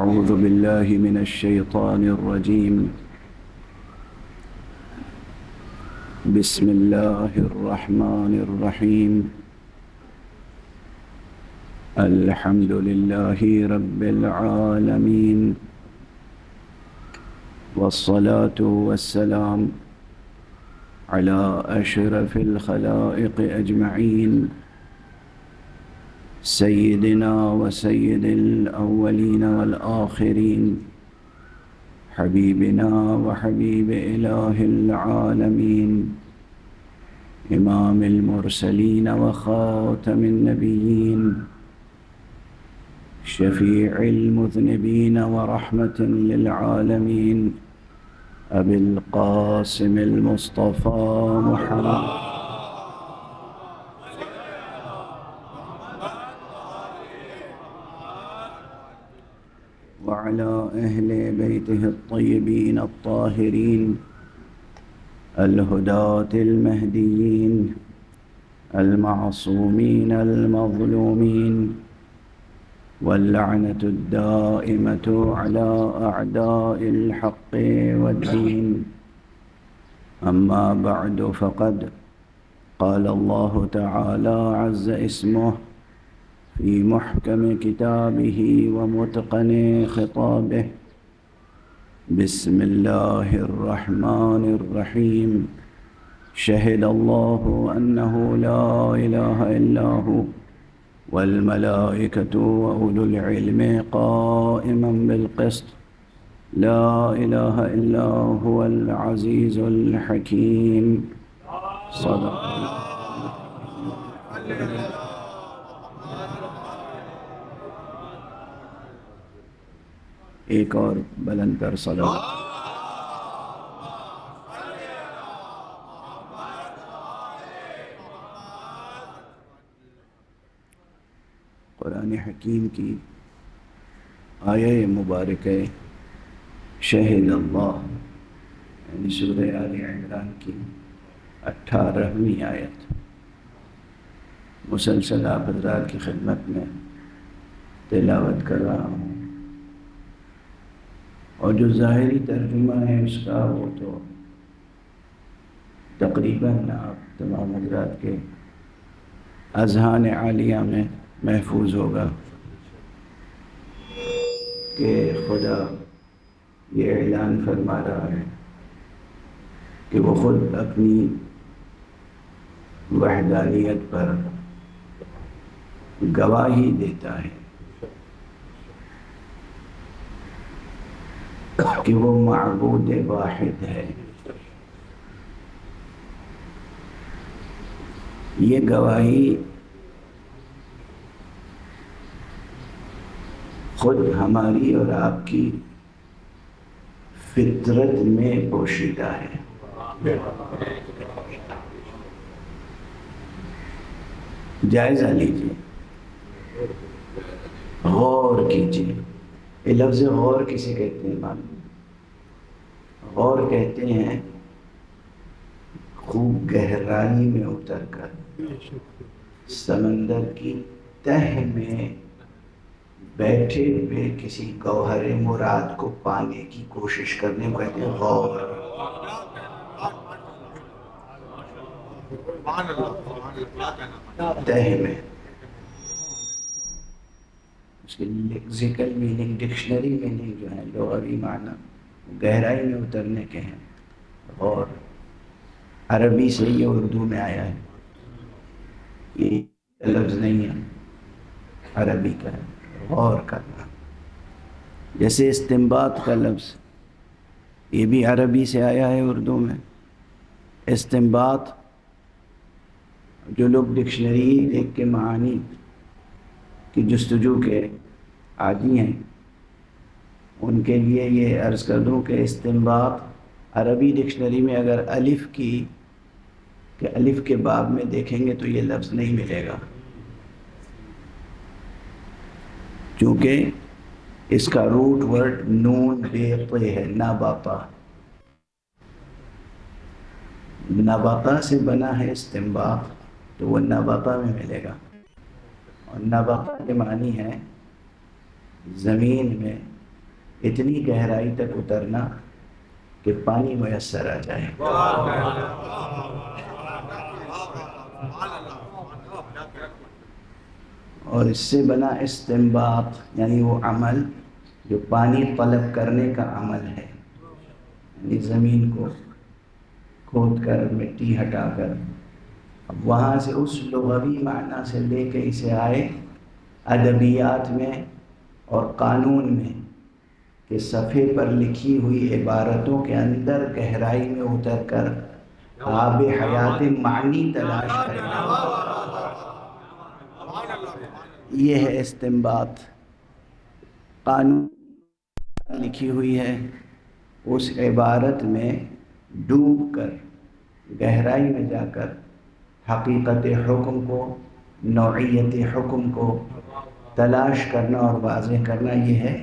أعوذ بالله من الشيطان الرجيم. بسم الله الرحمن الرحيم. الحمد لله رب العالمين، والصلاة والسلام على أشرف الخلائق أجمعين، سيدنا وسيد الأولين والآخرين، حبيبنا وحبيب إله العالمين، إمام المرسلين وخاتم النبيين، شفيع المذنبين ورحمة للعالمين، أبي القاسم المصطفى محمد وعلى أهل بيته الطيبين الطاهرين الهداة المهديين المعصومين المظلومين، واللعنة الدائمة على أعداء الحق والدين. أما بعد، فقد قال الله تعالى عز اسمه في محكم كتابه ومتقن خطابه: بسم الله الرحمن الرحيم. شهد الله أنه لا إله إلا هو والملائكة وأولو العلم قائما بالقسط، لا إله إلا هو العزيز الحكيم. صدق الله. ایک اور بلند تر صلوات. قرآن حکیم کی آیہ مبارکہ شہد اللہ، یعنی سورہ آل عمران کی 18ویں آیت مسلسل آپ حضرات کی خدمت میں تلاوت کر رہا ہوں، اور جو ظاہری ترجمہ ہے اس کا وہ تو تقریباً آپ تمام حضرات کے اذہان عالیہ میں محفوظ ہوگا کہ خدا یہ اعلان فرما رہا ہے کہ وہ خود اپنی وحدانیت پر گواہی دیتا ہے کہ وہ معبود واحد ہے. یہ گواہی خود ہماری اور آپ کی فطرت میں پوشیدہ ہے. جائزہ لیجیے، غور کیجیے. یہ لفظ غور کسے کہتے ہیں معلوم؟ غور کہتے ہیں خوب گہرائی میں اتر کر سمندر کی تہ میں بیٹھے ہوئے کسی گوہر مراد کو پانے کی کوشش کرنے کو کہتے ہیں غور. تہ میں اس کے لیکزیکل میننگ، ڈکشنری میننگ جو ہے، لغوی معنی گہرائی میں اترنے کے ہیں. غور عربی سے یہ اردو میں آیا ہے، یہ لفظ نہیں ہے، عربی کا ہے غور کرنا. جیسے استنباط کا لفظ یہ بھی عربی سے آیا ہے اردو میں. استنباط جو لوگ ڈکشنری دیکھ کے معانی کی جستجو کے عادی ہیں، ان کے لیے یہ عرض کر دوں کہ استنباط عربی ڈکشنری میں اگر الف کی کہ الف کے باب میں دیکھیں گے تو یہ لفظ نہیں ملے گا، چونکہ اس کا روٹ ورڈ نون بے طے ہے، ناباپا. ناباپا سے بنا ہے استنباط، تو وہ ناباپا میں ملے گا. اور ناباپا کے معنی ہے زمین میں اتنی گہرائی تک اترنا کہ پانی میسر آ جائے. اور اس سے بنا استنباط، یعنی وہ عمل جو پانی طلب کرنے کا عمل ہے، یعنی زمین کو کھود کر مٹی ہٹا کر اب وہاں سے اس لغوی معنی سے لے کے اسے آئے ادبیات میں اور قانون میں کہ صفحے پر لکھی ہوئی عبارتوں کے اندر گہرائی میں اتر کر آب حیات معنی تلاش کرنا. یہ ہے استنباط. قانون لکھی ہوئی ہے، اس عبارت میں ڈوب کر گہرائی میں جا کر حقیقت حکم کو، نوعیت حکم کو تلاش کرنا اور واضح کرنا، یہ ہے.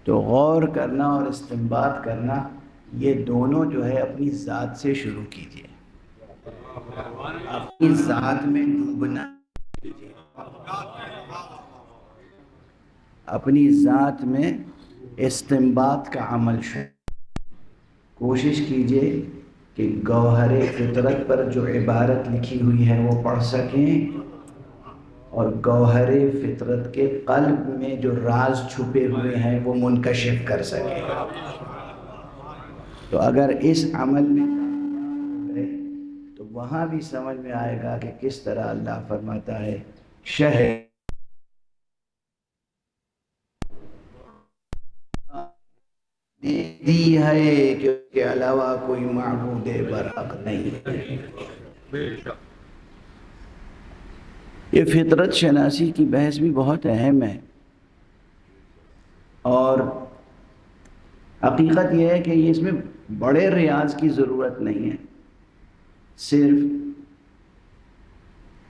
تو غور کرنا اور استنباط کرنا، یہ دونوں جو ہے اپنی ذات سے شروع کیجیے، اپنی ذات میں ڈوبنا کیجیے، اپنی ذات میں استنباط کا عمل شروع. کوشش کیجیے کہ گوہر فطرت پر جو عبارت لکھی ہوئی ہے وہ پڑھ سکیں، اور گوہر فطرت کے قلب میں جو راز چھپے ہوئے ہیں وہ منکشف کر سکیں. تو اگر اس عمل میں کامیاب گئے تو وہاں بھی سمجھ میں آئے گا کہ کس طرح اللہ فرماتا ہے دی ہے کہ اس کے علاوہ کوئی معبود برحق نہیں ہے. یہ فطرت شناسی کی بحث بھی بہت اہم ہے، اور حقیقت یہ ہے کہ اس میں بڑے ریاض کی ضرورت نہیں ہے، صرف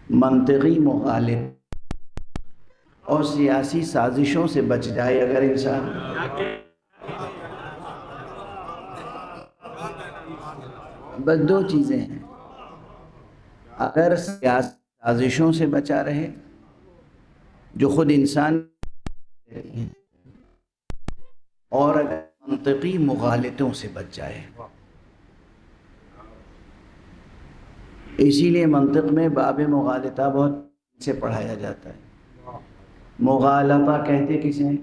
منطقی مغالط اور سیاسی سازشوں سے بچ جائے. اگر انسان بس دو چیزیں ہیں، اگر سیاسی سازشوں سے بچا رہے جو خود انسان، اور اگر منطقی مغالطوں سے بچ جائے. اسی لیے منطق میں باب مغالطہ بہت سے پڑھایا جاتا ہے. مغالطہ کہتے کسے ہیں؟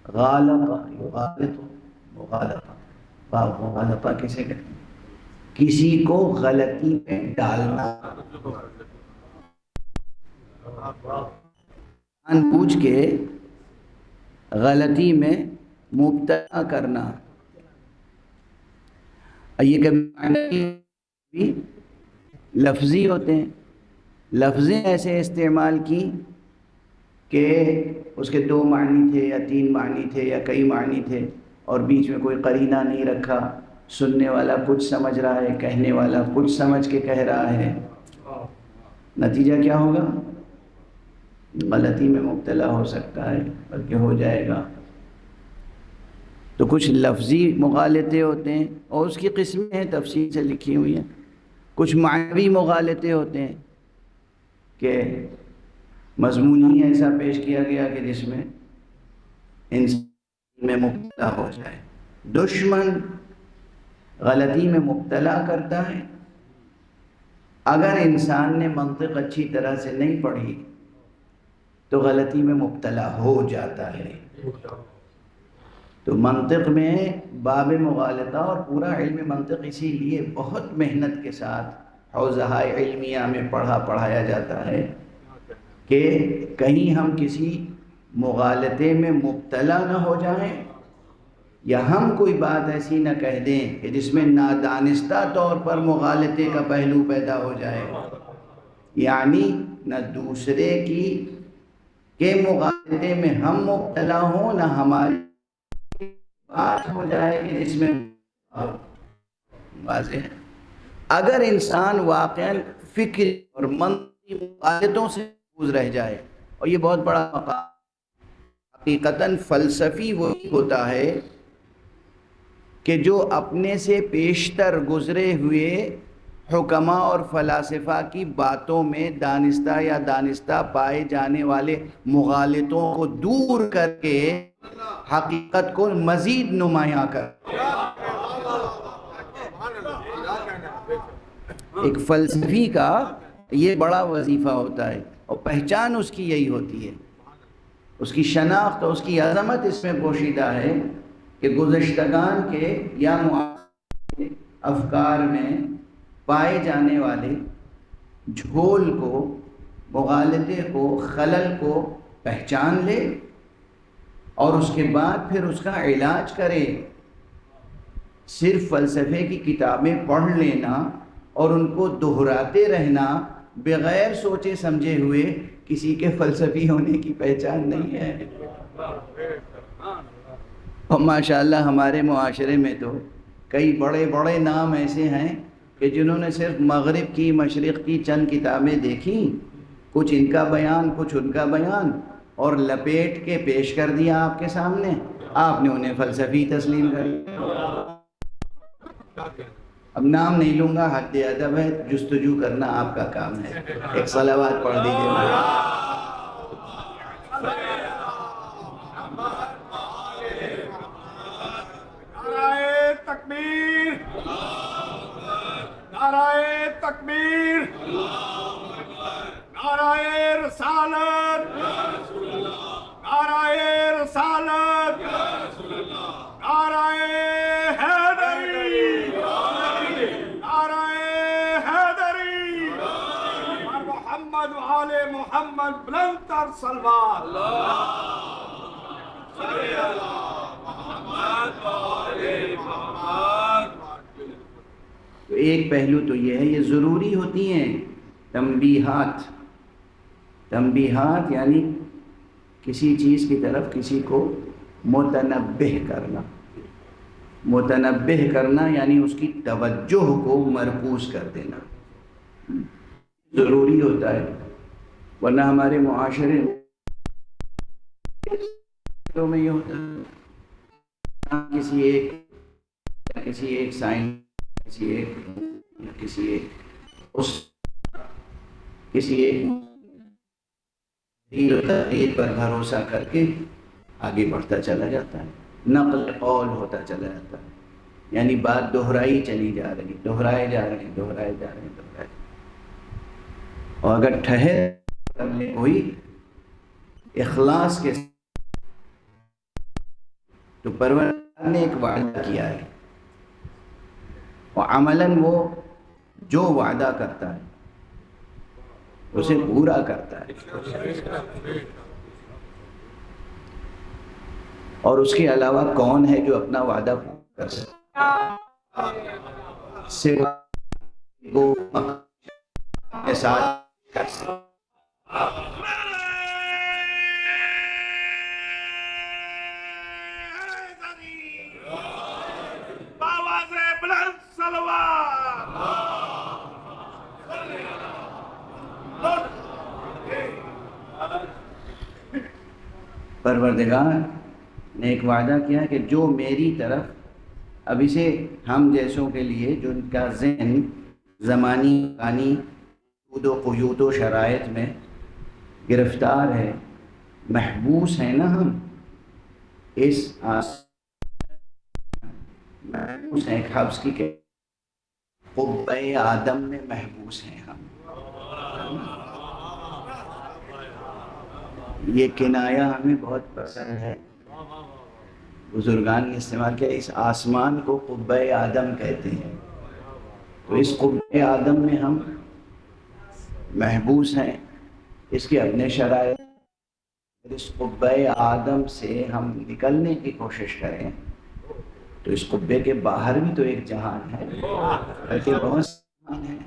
غالطہ، یغالط، مغالطہ. مغالطہ کسے کہتے ہیں؟ کسی کو غلطی میں ڈالنا، جان بوجھ کے غلطی میں مبتلا کرنا. یہ کبھی لفظی ہوتے ہیں، لفظیں ایسے استعمال کی کہ اس کے 2 معنی تھے یا 3 معنی تھے یا کئی معنی تھے، اور بیچ میں کوئی قرینہ نہیں رکھا، سننے والا کچھ سمجھ رہا ہے، کہنے والا کچھ سمجھ کے کہہ رہا ہے. نتیجہ کیا ہوگا؟ غلطی میں مبتلا ہو سکتا ہے، بلکہ ہو جائے گا. تو کچھ لفظی مغالطے ہوتے ہیں، اور اس کی قسمیں ہیں تفصیل سے لکھی ہوئی ہیں. کچھ معنوی مغالطے ہوتے ہیں کہ مضمون ہی ایسا پیش کیا گیا کہ جس میں انسان میں مبتلا ہو جائے. دشمن غلطی میں مبتلا کرتا ہے. اگر انسان نے منطق اچھی طرح سے نہیں پڑھی تو غلطی میں مبتلا ہو جاتا ہے. تو منطق میں باب مغالطہ اور پورا علم منطق اسی لیے بہت محنت کے ساتھ حوزہ علمیہ میں پڑھایا جاتا ہے کہ کہیں ہم کسی مغالطے میں مبتلا نہ ہو جائیں، یا ہم کوئی بات ایسی نہ کہہ دیں کہ جس میں نادانستہ طور پر مغالطے کا پہلو پیدا ہو جائے، یعنی نہ دوسرے کے مغالطے میں ہم مبتلا ہوں، نہ ہماری بات ہو جائے کہ جس میں واضح ہے. اگر انسان واقعاً فکر اور منطقی مغالطوں سے محفوظ رہ جائے، اور یہ بہت بڑا مقام، حقیقتاً فلسفی وہی ہوتا ہے کہ جو اپنے سے پیشتر گزرے ہوئے حکما اور فلاسفہ کی باتوں میں دانستہ یا دانستہ پائے جانے والے مغالطوں کو دور کر کے حقیقت کو مزید نمایاں کر۔ ایک فلسفی کا یہ بڑا وظیفہ ہوتا ہے، اور پہچان اس کی یہی ہوتی ہے، اس کی شناخت اور اس کی عظمت اس میں پوشیدہ ہے کہ گزشتگان کے یا معاصر افکار میں پائے جانے والے جھول کو، مغالطے کو، خلل کو پہچان لے اور اس کے بعد پھر اس کا علاج کرے۔ صرف فلسفے کی کتابیں پڑھ لینا اور ان کو دہراتے رہنا بغیر سوچے سمجھے ہوئے کسی کے فلسفی ہونے کی پہچان نہیں ہے۔ اور ماشاءاللہ ہمارے معاشرے میں تو کئی بڑے بڑے نام ایسے ہیں کہ جنہوں نے صرف مغرب کی، مشرق کی چند کتابیں دیکھیں، کچھ ان کا بیان کچھ ان کا بیان، اور لپیٹ کے پیش کر دیا آپ کے سامنے، آپ نے انہیں فلسفی تسلیم کر لیا۔ اب نام نہیں لوں گا، حد ادب ہے، جستجو کرنا آپ کا کام ہے۔ ایک صلوات پڑھ دیجئے۔ نعرہ تکبیر، نعرہ تکبیر، نعرہ رسالت، نعرہ رسالت، نعرہ حیدری، نعرہ حیدری، اور محمد و آل محمد بلند تر صلوات۔ تو ایک پہلو تو یہ ہے، یہ ضروری ہوتی ہیں تنبیہات۔ تنبیہات یعنی کسی چیز کی طرف کسی کو متنبہ کرنا۔ متنبہ کرنا یعنی اس کی توجہ کو مرکوز کر دینا ضروری ہوتا ہے، ورنہ ہمارے معاشرے میں یہ ہوتا ہے کسی ایک سائنس، کسی ایک تحریر پر بھروسہ کر کے آگے بڑھتا چلا جاتا ہے، نقل قول ہوتا چلا جاتا ہے، یعنی بات دہرائی چلی جا رہی، دہرائے جا رہے ہیں۔ اور اگر ٹھہر کرنے کوئی اخلاص کے تو پروردگار نے ایک وعدہ کیا ہے، اور عملاً وہ جو وعدہ کرتا ہے اسے پورا کرتا ہے۔ اور اس کے علاوہ کون ہے جو اپنا وعدہ پورا کر سکتا؟ صرف وہ اپنے ساتھ کر سکتا۔ پروردگار نے ایک وعدہ کیا کہ جو میری طرف، اب اسے ہم جیسوں کے لیے جو ان کا ذہن زمانی مکانی حدود و قیود و شرائط میں گرفتار ہے، محبوس ہیں نا ہم اس محبوس ہیں، ایک حبس کی کہ قبہ آدم میں محبوس ہیں ہم۔ یہ کنایہ ہمیں بہت پسند ہے، بزرگان نے استعمال کیا، اس آسمان کو قبہ آدم کہتے ہیں، تو اس قبہ آدم میں ہم محبوس ہیں، اس کے اپنے شرائط، اس قبہ آدم سے ہم نکلنے کی کوشش کریں تو اس قبے کے باہر بھی تو ایک جہان ہے، بلکہ بہت سے جہان ہیں،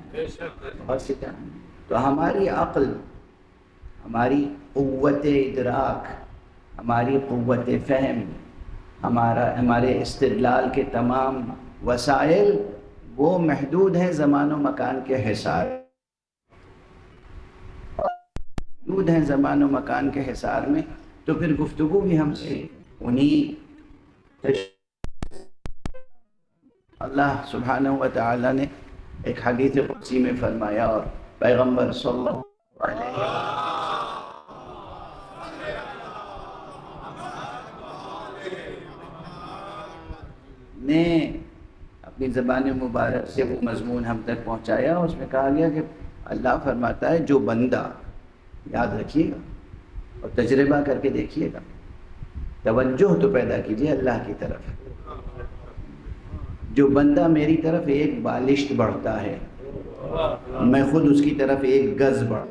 بہت سے جہان ہیں۔ تو ہماری عقل، ہماری قوت ادراک، ہماری قوت فہم، ہمارے استدلال کے تمام وسائل وہ محدود ہیں زمان و مکان کے حصار، محدود ہیں زمان و مکان کے حصار میں، تو پھر گفتگو بھی ہم سے انہی اللہ سبحانہ و تعالی نے ایک حدیث قدسی میں فرمایا اور پیغمبر صلی اللہ علیہ نے اپنی زبان مبارک سے وہ مضمون ہم تک پہنچایا. اس میں کہا گیا کہ اللہ فرماتا ہے جو بندہ، یاد رکھیے گا اور تجربہ کر کے دیکھیے گا، توجہ تو پیدا کیجیے اللہ کی طرف. جو بندہ میری طرف ایک بالشت بڑھتا ہے میں خود اس کی طرف ایک گز بڑھتا.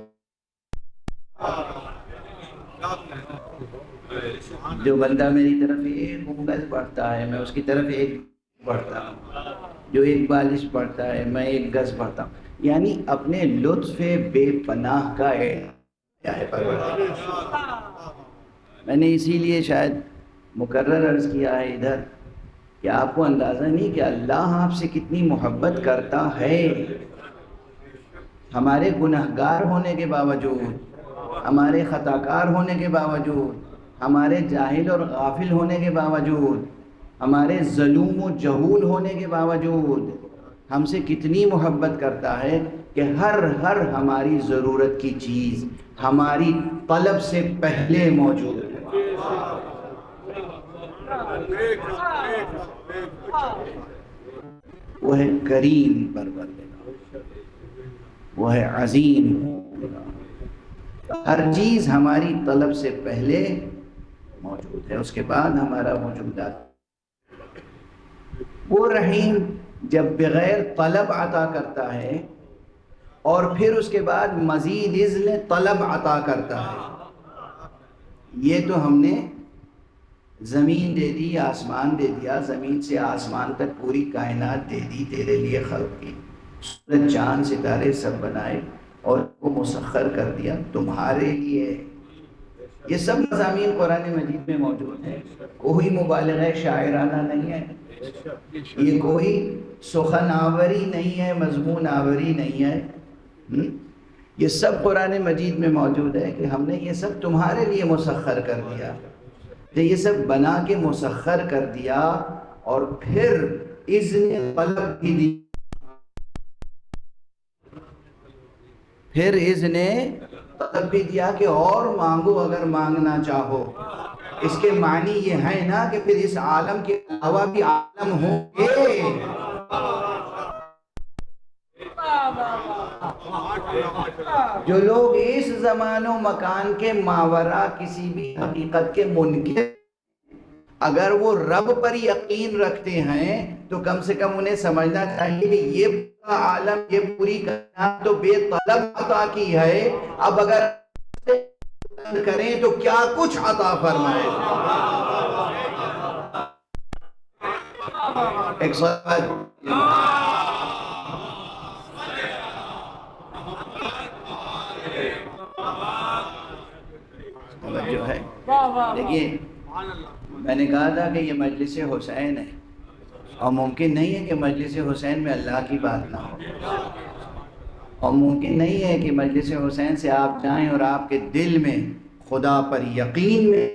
جو بندہ میری طرف ایک انگل بڑھتا ہے میں اس کی طرف ایک بڑھتا ہوں. جو ایک بالش بڑھتا ہے میں ایک گز بڑھتا ہوں. یعنی اپنے لطف بے پناہ کا کیا ہے پروردگار. میں نے اسی لیے شاید مکرر عرض کیا ہے ادھر کہ آپ کو اندازہ نہیں کہ اللہ آپ سے کتنی محبت کرتا ہے. ہمارے گنہگار ہونے کے باوجود، ہمارے خطاکار ہونے کے باوجود، ہمارے جاہل اور غافل ہونے کے باوجود، ہمارے ظلوم و جہول ہونے کے باوجود ہم سے کتنی محبت کرتا ہے کہ ہر ہماری ضرورت کی چیز ہماری طلب سے پہلے موجود ہے. وہ ہے کریم پروردگار، وہ ہے عظیم. ہر چیز ہماری طلب سے پہلے موجود ہے، اس کے بعد ہمارا وجود آتا. وہ رحیم جب بغیر طلب عطا کرتا ہے اور پھر اس کے بعد مزید اذن طلب عطا کرتا ہے. یہ تو ہم نے زمین دے دی، آسمان دے دیا، زمین سے آسمان تک پوری کائنات دے دی تیرے لیے خلق کی. سورج چاند ستارے سب بنائے اور وہ مسخر کر دیا تمہارے لیے. یہ سب مضامین قرآن مجید میں موجود ہیں. کوئی مبالغہ شاعرانہ نہیں ہے، یہ کوئی سخن آوری نہیں ہے، مضمون آوری نہیں ہے. یہ سب قرآن مجید میں موجود ہے کہ ہم نے یہ سب تمہارے لیے مسخر کر دیا. تو یہ سب بنا کے مسخر کر دیا اور پھر اذن طلب بھی دی. پھر اذن طلب بھی دیا کہ اور مانگو اگر مانگنا چاہو. اس کے معنی یہ ہے نا کہ پھر اس عالم کے علاوہ بھی عالم ہوں گے. جو لوگ اس زمان و مکان کے ماورا کسی بھی حقیقت کے منکر، اگر وہ رب پر یقین رکھتے ہیں تو کم سے کم انہیں سمجھنا چاہیے کہ یہ پورا عالم، یہ پوری کائنات تو بے طلب عطا کی ہے. اب اگر کریں تو کیا کچھ عطا فرمائے. ایک سوال جو ہے، دیکھیے میں نے کہا تھا کہ یہ مجلس حسین ہے اور ممکن نہیں ہے کہ مجلس حسین میں اللہ کی بات نہ ہو، اور ممکن نہیں ہے کہ مجلس حسین سے آپ جائیں اور آپ کے دل میں خدا پر یقین میں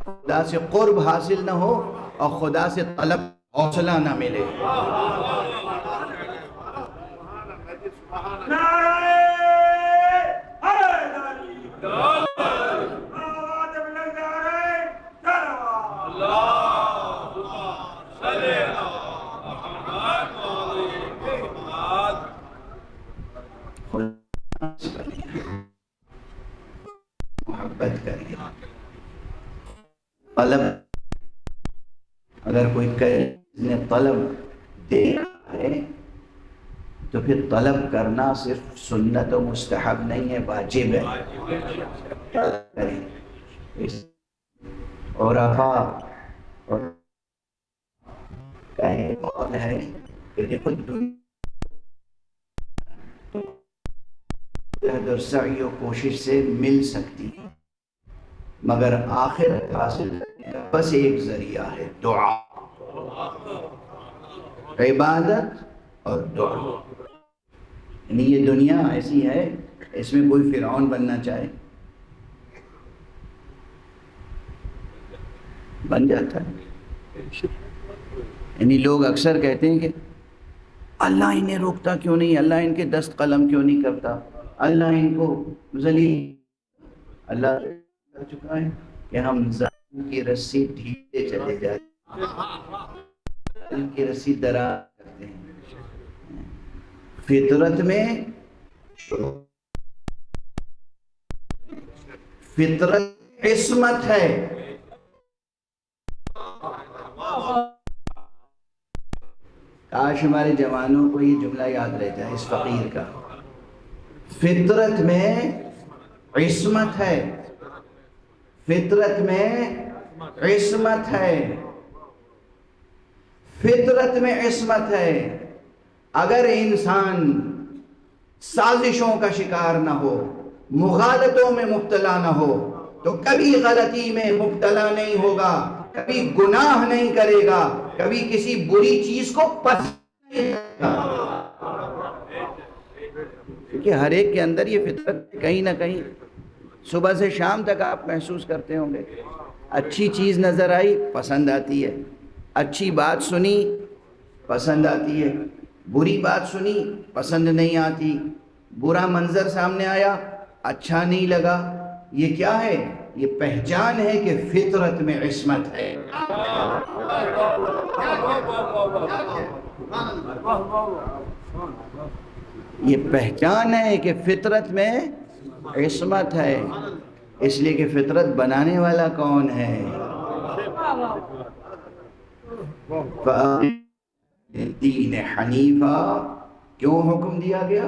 خدا سے قرب حاصل نہ ہو اور خدا سے طلب حوصلہ نہ ملے. محبت کریں. طلب اگر کوئی کہے طلب دے ہے تو پھر طلب کرنا صرف سنت و مستحب نہیں ہے، واجب ہے. طلب کریں. اور اور کہیں قول ہے کہ دیکھو اور سعی و کوشش سے مل سکتی ہے، مگر آخرت حاصل کرنے کا بس ایک ذریعہ ہے، دعا، عبادت اور دعا. یعنی یہ دنیا ایسی ہے، اس میں کوئی فرعون بننا چاہے بن جاتا ہے. یعنی لوگ اکثر کہتے ہیں کہ اللہ انہیں روکتا کیوں نہیں؟ اللہ ان کے دست قلم کیوں نہیں کرتا؟ اللہ ان کو ذلیل، اللہ کر چکا ہے کہ ہم ظالم کی رسی ڈھیلے چلے جاتے ہیں، ظالم کی رسی دراز کرتے ہیں۔ فطرت میں فطرت عصمت ہے، کاش ہمارے جوانوں کو یہ جملہ یاد رہ جائے اس فقیر کا، فطرت میں عصمت ہے، فطرت میں عصمت ہے، فطرت میں عصمت ہے۔ اگر انسان سازشوں کا شکار نہ ہو، مغالطوں میں مبتلا نہ ہو، تو کبھی غلطی میں مبتلا نہیں ہوگا، کبھی گناہ نہیں کرے گا، کبھی کسی بری چیز کو پسند نہیں کرے گا، کیونکہ ہر ایک کے اندر یہ فطرت کہیں نہ کہیں صبح سے شام تک آپ محسوس کرتے ہوں گے۔ اچھی چیز نظر آئی پسند آتی ہے، اچھی بات سنی پسند آتی ہے، بری بات سنی پسند نہیں آتی، برا منظر سامنے آیا اچھا نہیں لگا۔ یہ کیا ہے؟ یہ پہچان ہے کہ فطرت میں عصمت ہے۔ یہ پہچان ہے کہ فطرت میں عصمت ہے، اس لیے کہ فطرت بنانے والا کون ہے؟ دین حنیفہ کیوں حکم دیا گیا؟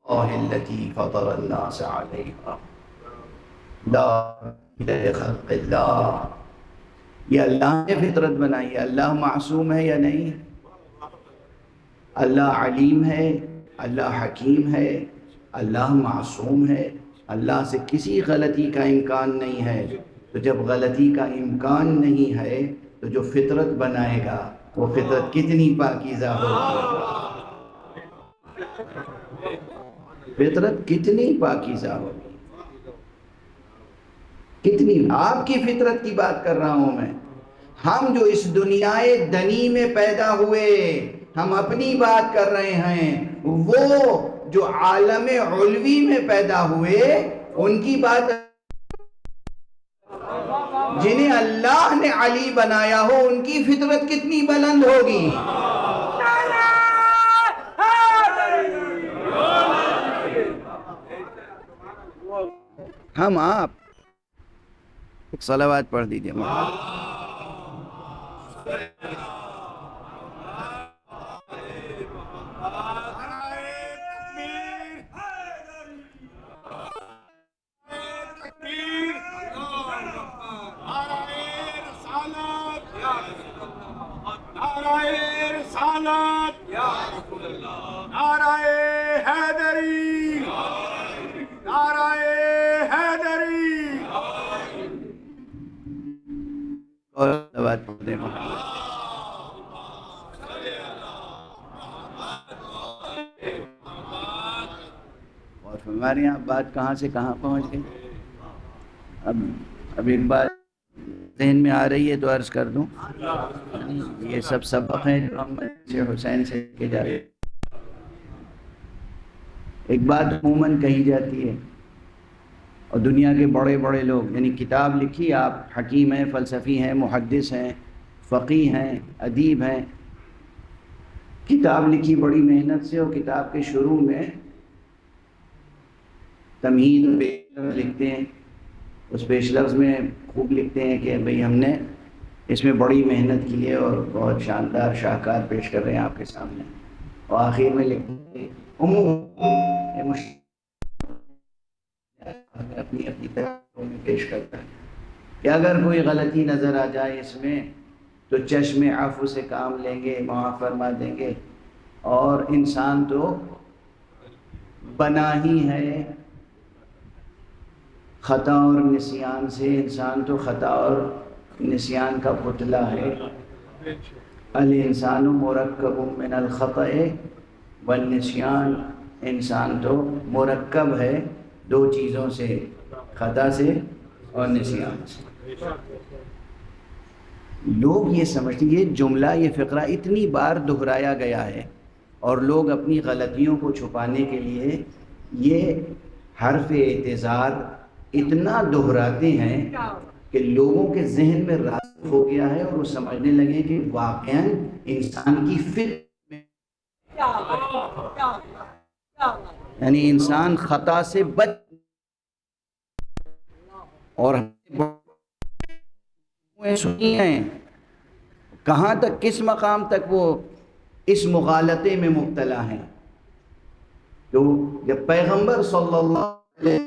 التي فطر الناس عليها لا خلق اللہ، یہ اللہ نے فطرت بنائی ہے۔ اللہ معصوم ہے یا نہیں؟ اللہ علیم ہے، اللہ حکیم ہے، اللہ معصوم ہے، اللہ سے کسی غلطی کا امکان نہیں ہے۔ تو جب غلطی کا امکان نہیں ہے تو جو فطرت بنائے گا وہ فطرت کتنی پاکیزہ ہوگی، فطرت کتنی پاکیزہ ہوگی، کتنی۔ آپ کی فطرت کی بات کر رہا ہوں میں، ہم جو اس دنیائے دنی میں پیدا ہوئے، ہم اپنی بات کر رہے ہیں، وہ جو عالم علوی میں پیدا ہوئے ان کی بات، جنہیں اللہ نے علی بنایا ہو ان کی فطرت کتنی بلند ہوگی۔ ہم آپ ایک صلوات پڑھ دیجئے۔ نعرہ حیدری، نعرہ حیدری، اور صلوات پڑھ دیں۔ اور ہمارے یہاں بات کہاں سے کہاں پہنچ گئی؟ اب ایک بات ذہن میں آ رہی ہے تو عرض کر دوں، یہ سب سبق ہیں جو ہم حسین سے کے جا رہے ہیں۔ ایک بات عموماً کہی جاتی ہے، اور دنیا کے بڑے بڑے لوگ، یعنی کتاب لکھی، آپ حکیم ہیں، فلسفی ہیں، محدث ہیں، فقیہ ہیں، ادیب ہیں، کتاب لکھی بڑی محنت سے، اور کتاب کے شروع میں تمہید لکھتے ہیں، اس پیش لفظ میں خوب لکھتے ہیں کہ بھئی ہم نے اس میں بڑی محنت کی ہے اور بہت شاندار شاہکار پیش کر رہے ہیں آپ کے سامنے، اور آخر میں لکھتے ہیں اپنی تحریروں میں پیش کرتا ہے کہ اگر کوئی غلطی نظر آ جائے اس میں تو چشم عفو سے کام لیں گے، معاف فرما دیں گے، اور انسان تو بنا ہی ہے خطا اور نسیان سے، انسان تو خطا اور نسیان کا پتلا ہے۔ الانسان مرکب من الخطأ والنسیان، انسان تو مرکب ہے دو چیزوں سے، خطا سے اور نسیان سے۔ لوگ یہ سمجھتے یہ جملہ یہ فقرہ اتنی بار دہرایا گیا ہے اور لوگ اپنی غلطیوں کو چھپانے کے لیے یہ حرف اعتذار اتنا دہراتے ہیں کہ لوگوں کے ذہن میں راسخ ہو گیا ہے اور وہ سمجھنے لگے کہ واقعاً انسان کی فطرت میں یعنی انسان خطا سے بچ اور سنی ہیں کہاں تک کس مقام تک وہ اس مغالطے میں مبتلا ہیں. تو جب پیغمبر صلی اللہ علیہ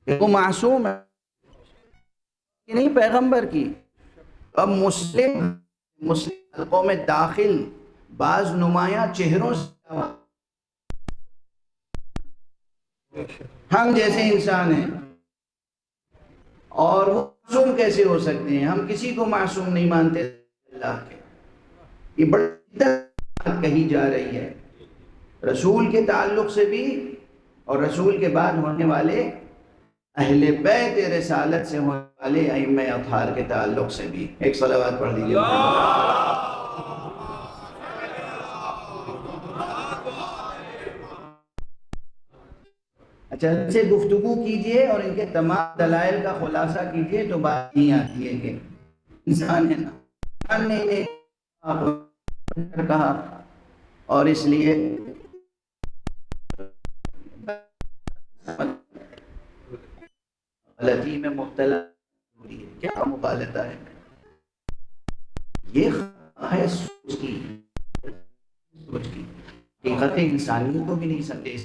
وہ معصوم ہے کہ نہیں پیغمبر کی. اب مسلم حلقوں میں داخل بعض نمایاں چہروں سے ہم جیسے انسان ہیں اور وہ معصوم کیسے ہو سکتے ہیں؟ ہم کسی کو معصوم نہیں مانتے اللہ کے. یہ بڑی بات کہی جا رہی ہے رسول کے تعلق سے بھی اور رسول کے بعد ہونے والے اہل بیت رسالت سے ہونے والے ائمہ اطہار کے تعلق سے بھی. ایک صلوات پڑھ دیجیے. اچھا ان سے گفتگو کیجئے اور ان کے تمام دلائل کا خلاصہ کیجئے تو بات نہیں آتی ہے کہ انسان ہے نا انسان نے کہا اور اس لیے غلطی میں مبتلا ہوئی ہے. کیا مغالطہ ہے؟ یہ ہے سوچ کی حقیقت انسانیت کو بھی نہیں سمجھے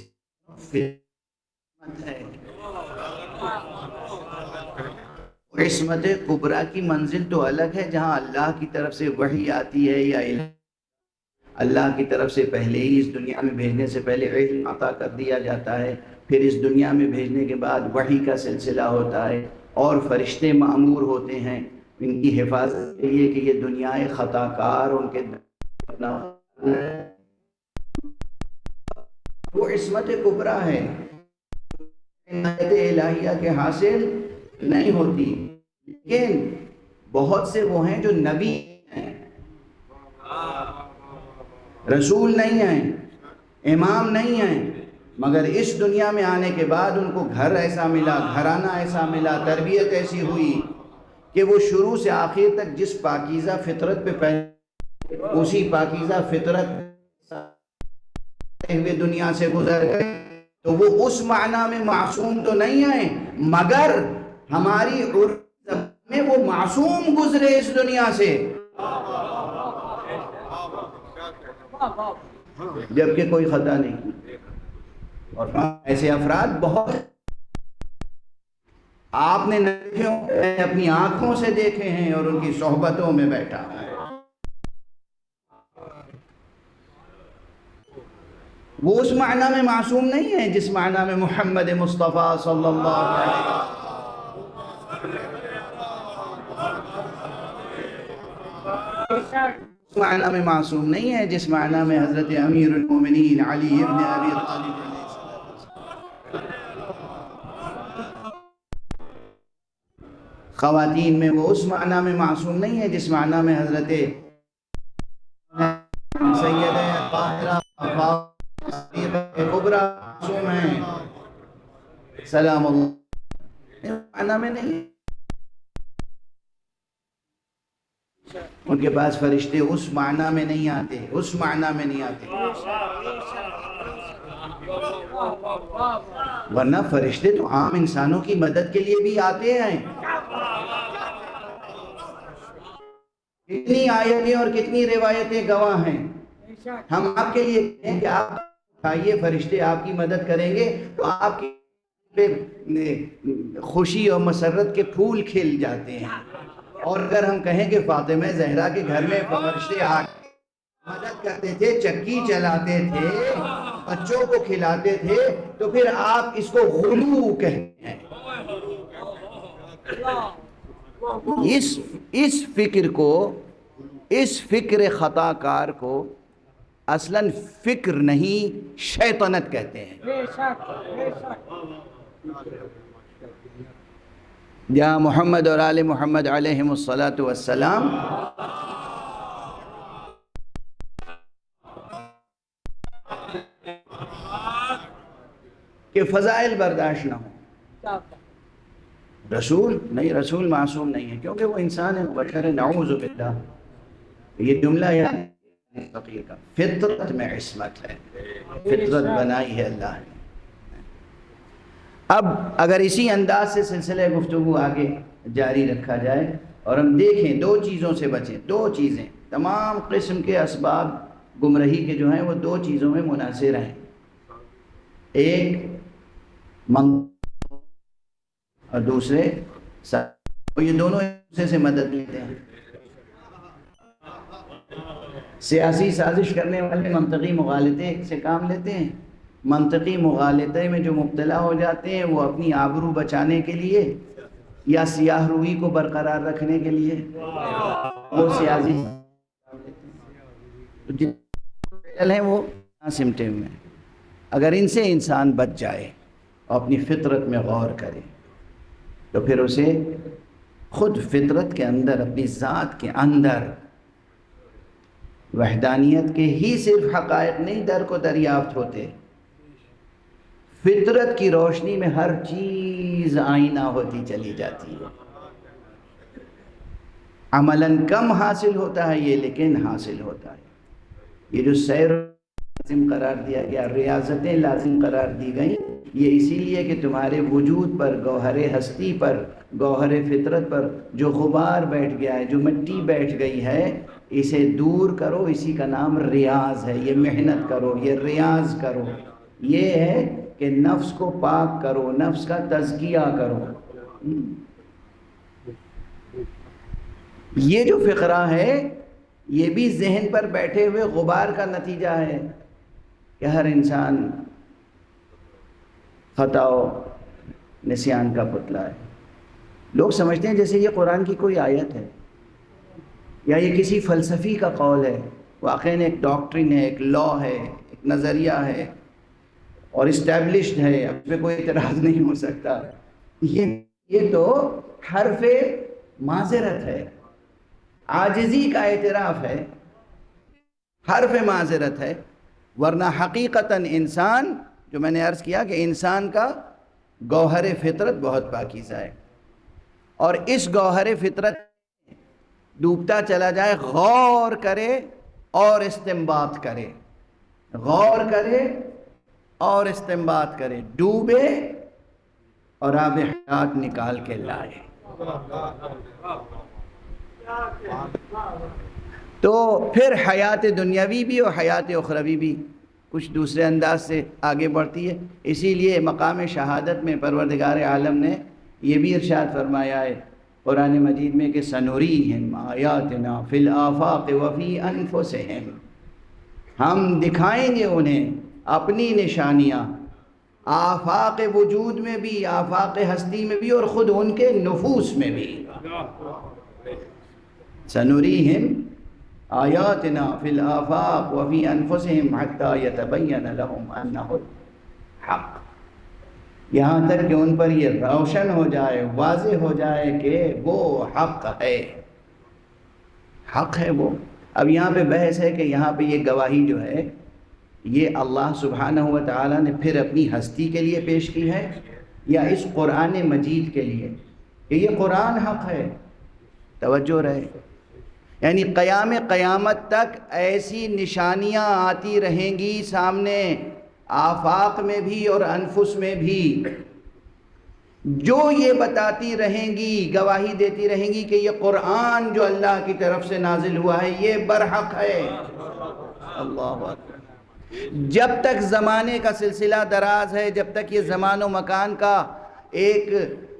عصمت کبریٰ کی منزل تو الگ ہے جہاں اللہ کی طرف سے وحی آتی ہے یا اللہ کی طرف سے پہلے ہی اس دنیا میں بھیجنے سے پہلے علم عطا کر دیا جاتا ہے پھر اس دنیا میں بھیجنے کے بعد وحی کا سلسلہ ہوتا ہے اور فرشتے مأمور ہوتے ہیں ان کی حفاظت کے لیے کہ یہ دنیا خطا کار ان کے اپنا وہ عصمت کبریٰ ہے عنایت الہیہ کے حاصل نہیں ہوتی. لیکن بہت سے وہ ہیں جو نبی ہیں رسول نہیں ہیں امام نہیں ہیں مگر اس دنیا میں آنے کے بعد ان کو گھر ایسا ملا گھرانہ ایسا ملا تربیت ایسی ہوئی کہ وہ شروع سے آخر تک جس پاکیزہ فطرت پہ پیدا اسی پاکیزہ فطرت ہوئے دنیا سے گزر گئے. تو وہ اس معنی میں معصوم تو نہیں ہیں مگر ہماری عرف میں وہ معصوم گزرے اس دنیا سے جبکہ کوئی خطا نہیں. اور ایسے افراد بہت آپ نے اپنی آنکھوں سے دیکھے ہیں اور ان کی صحبتوں میں بیٹھا ہے. وہ اس معنی میں معصوم نہیں ہے جس معنی میں محمد مصطفیٰ صلی اللہ علیہ وسلم اس معنی میں معصوم نہیں ہے جس معنی میں حضرت امیر المومنین علی ابن ابی طالب خواتین میں وہ اس معنی میں معصوم نہیں ہے جس معنی میں حضرت سیدہ طاہرہ کبریٰ معصوم ہیں سلام اللہ معنی میں نہیں. ان کے پاس فرشتے اس معنی میں نہیں آتے اس معنی میں نہیں آتے ورنہ فرشتے تو عام انسانوں کی مدد کے لیے بھی آتے ہیں. کتنی آیتیں اور کتنی روایتیں گواہ ہیں. ہم آپ کے لیے کہیں کہ آپ آئیے فرشتے آپ کی مدد کریں گے تو آپ کی خوشی اور مسرت کے پھول کھل جاتے ہیں. اور اگر ہم کہیں کہ فاطمہ زہرا کے گھر میں فرشتے آ مدد کرتے تھے چکی چلاتے تھے بچوں کو کھلاتے تھے تو پھر آپ اس کو غلو کہتے ہیں. اس فکر کو اس فکر خطا کار کو اصلاً فکر نہیں شیطنت کہتے ہیں. بے شک بے شک. جہاں محمد اور آل محمد علیہم الصلاۃ والسلام کہ فضائل برداشت نہ ہوں. رسول نہیں، رسول معصوم نہیں ہے کیونکہ وہ انسان ہے، بشر ہے، نعوذ باللہ. یہ جملہ یعنی فقیر کا فطرت میں عصمت ہے، فطرت بنائی ہے اللہ نے. اب اگر اسی انداز سے سلسلہ گفتگو آگے جاری رکھا جائے اور ہم دیکھیں دو چیزوں سے بچیں. دو چیزیں، تمام قسم کے اسباب گمراہی کے جو ہیں وہ دو چیزوں میں منحصر ہیں. ایک اور دوسرے یہ دونوں ایک دوسرے سے مدد لیتے ہیں. سیاسی سازش کرنے والے منطقی مغالطے سے کام لیتے ہیں. منطقی مغالطے میں جو مبتلا ہو جاتے ہیں وہ اپنی آبرو بچانے کے لیے یا سیاہ روئی کو برقرار رکھنے کے لیے وہ سیاسی ہیں وہ سمٹے ہوئے ہیں. اگر ان سے انسان بچ جائے اور اپنی فطرت میں غور کرے تو پھر اسے خود فطرت کے اندر، اپنی ذات کے اندر وحدانیت کے ہی صرف حقائق نہیں در کو دریافت ہوتے. فطرت کی روشنی میں ہر چیز آئینہ ہوتی چلی جاتی ہے. عملاً کم حاصل ہوتا ہے یہ، لیکن حاصل ہوتا ہے. یہ جو سیر لازم قرار دیا گیا، ریاضتیں لازم قرار دی گئیں، یہ اسی لیے کہ تمہارے وجود پر، گوہر ہستی پر، گوہر فطرت پر جو غبار بیٹھ گیا ہے، جو مٹی بیٹھ گئی ہے، اسے دور کرو. اسی کا نام ریاض ہے. یہ محنت کرو، یہ ریاض کرو. یہ ہے کہ نفس کو پاک کرو، نفس کا تزکیہ کرو. یہ جو فقرہ ہے یہ بھی ذہن پر بیٹھے ہوئے غبار کا نتیجہ ہے کہ ہر انسان خطا و نسیان کا پتلا ہے. لوگ سمجھتے ہیں جیسے یہ قرآن کی کوئی آیت ہے یا یہ کسی فلسفی کا قول ہے. واقعاً ایک ڈاکٹرن ہے، ایک لا ہے، ایک نظریہ ہے اور اسٹیبلشڈ ہے، اب پہ کوئی اعتراض نہیں ہو سکتا. یہ تو حرف معذرت ہے، عاجزی کا اعتراف ہے، حرف معذرت ہے. ورنہ حقیقتاً انسان، جو میں نے عرض کیا کہ انسان کا گوہر فطرت بہت پاکیزہ ہے، اور اس گوہر فطرت ڈوبتا چلا جائے، غور کرے اور استنباط کرے، غور کرے اور استنباط کرے، ڈوبے اور آب حیات نکال کے لائے. تو پھر حیات دنیاوی بھی اور حیات اخروی بھی کچھ دوسرے انداز سے آگے بڑھتی ہے. اسی لیے مقام شہادت میں پروردگار عالم نے یہ بھی ارشاد فرمایا ہے قرآن مجید میں کہ سنریہم آیاتنا فی الآفاق وفی انفسہم، ہم دکھائیں گے انہیں اپنی نشانیاں آفاق وجود میں بھی، آفاق ہستی میں بھی، اور خود ان کے نفوس میں بھی. سنریہم آیاتنا فی الآفاق وفی انفسہم حتی یتبین لہم انہ الحق، یہاں تک کہ ان پر یہ روشن ہو جائے، واضح ہو جائے کہ وہ حق ہے، حق ہے وہ. اب یہاں پہ بحث ہے کہ یہاں پہ یہ گواہی جو ہے یہ اللہ سبحانہ و تعالیٰ نے پھر اپنی ہستی کے لیے پیش کی ہے یا اس قرآن مجید کے لیے کہ یہ قرآن حق ہے. توجہ رہے، یعنی قیام قیامت تک ایسی نشانیاں آتی رہیں گی سامنے، آفاق میں بھی اور انفس میں بھی، جو یہ بتاتی رہیں گی، گواہی دیتی رہیں گی کہ یہ قرآن جو اللہ کی طرف سے نازل ہوا ہے یہ برحق ہے. اللہ اکبر. جب تک زمانے کا سلسلہ دراز ہے، جب تک یہ زمان و مکان کا ایک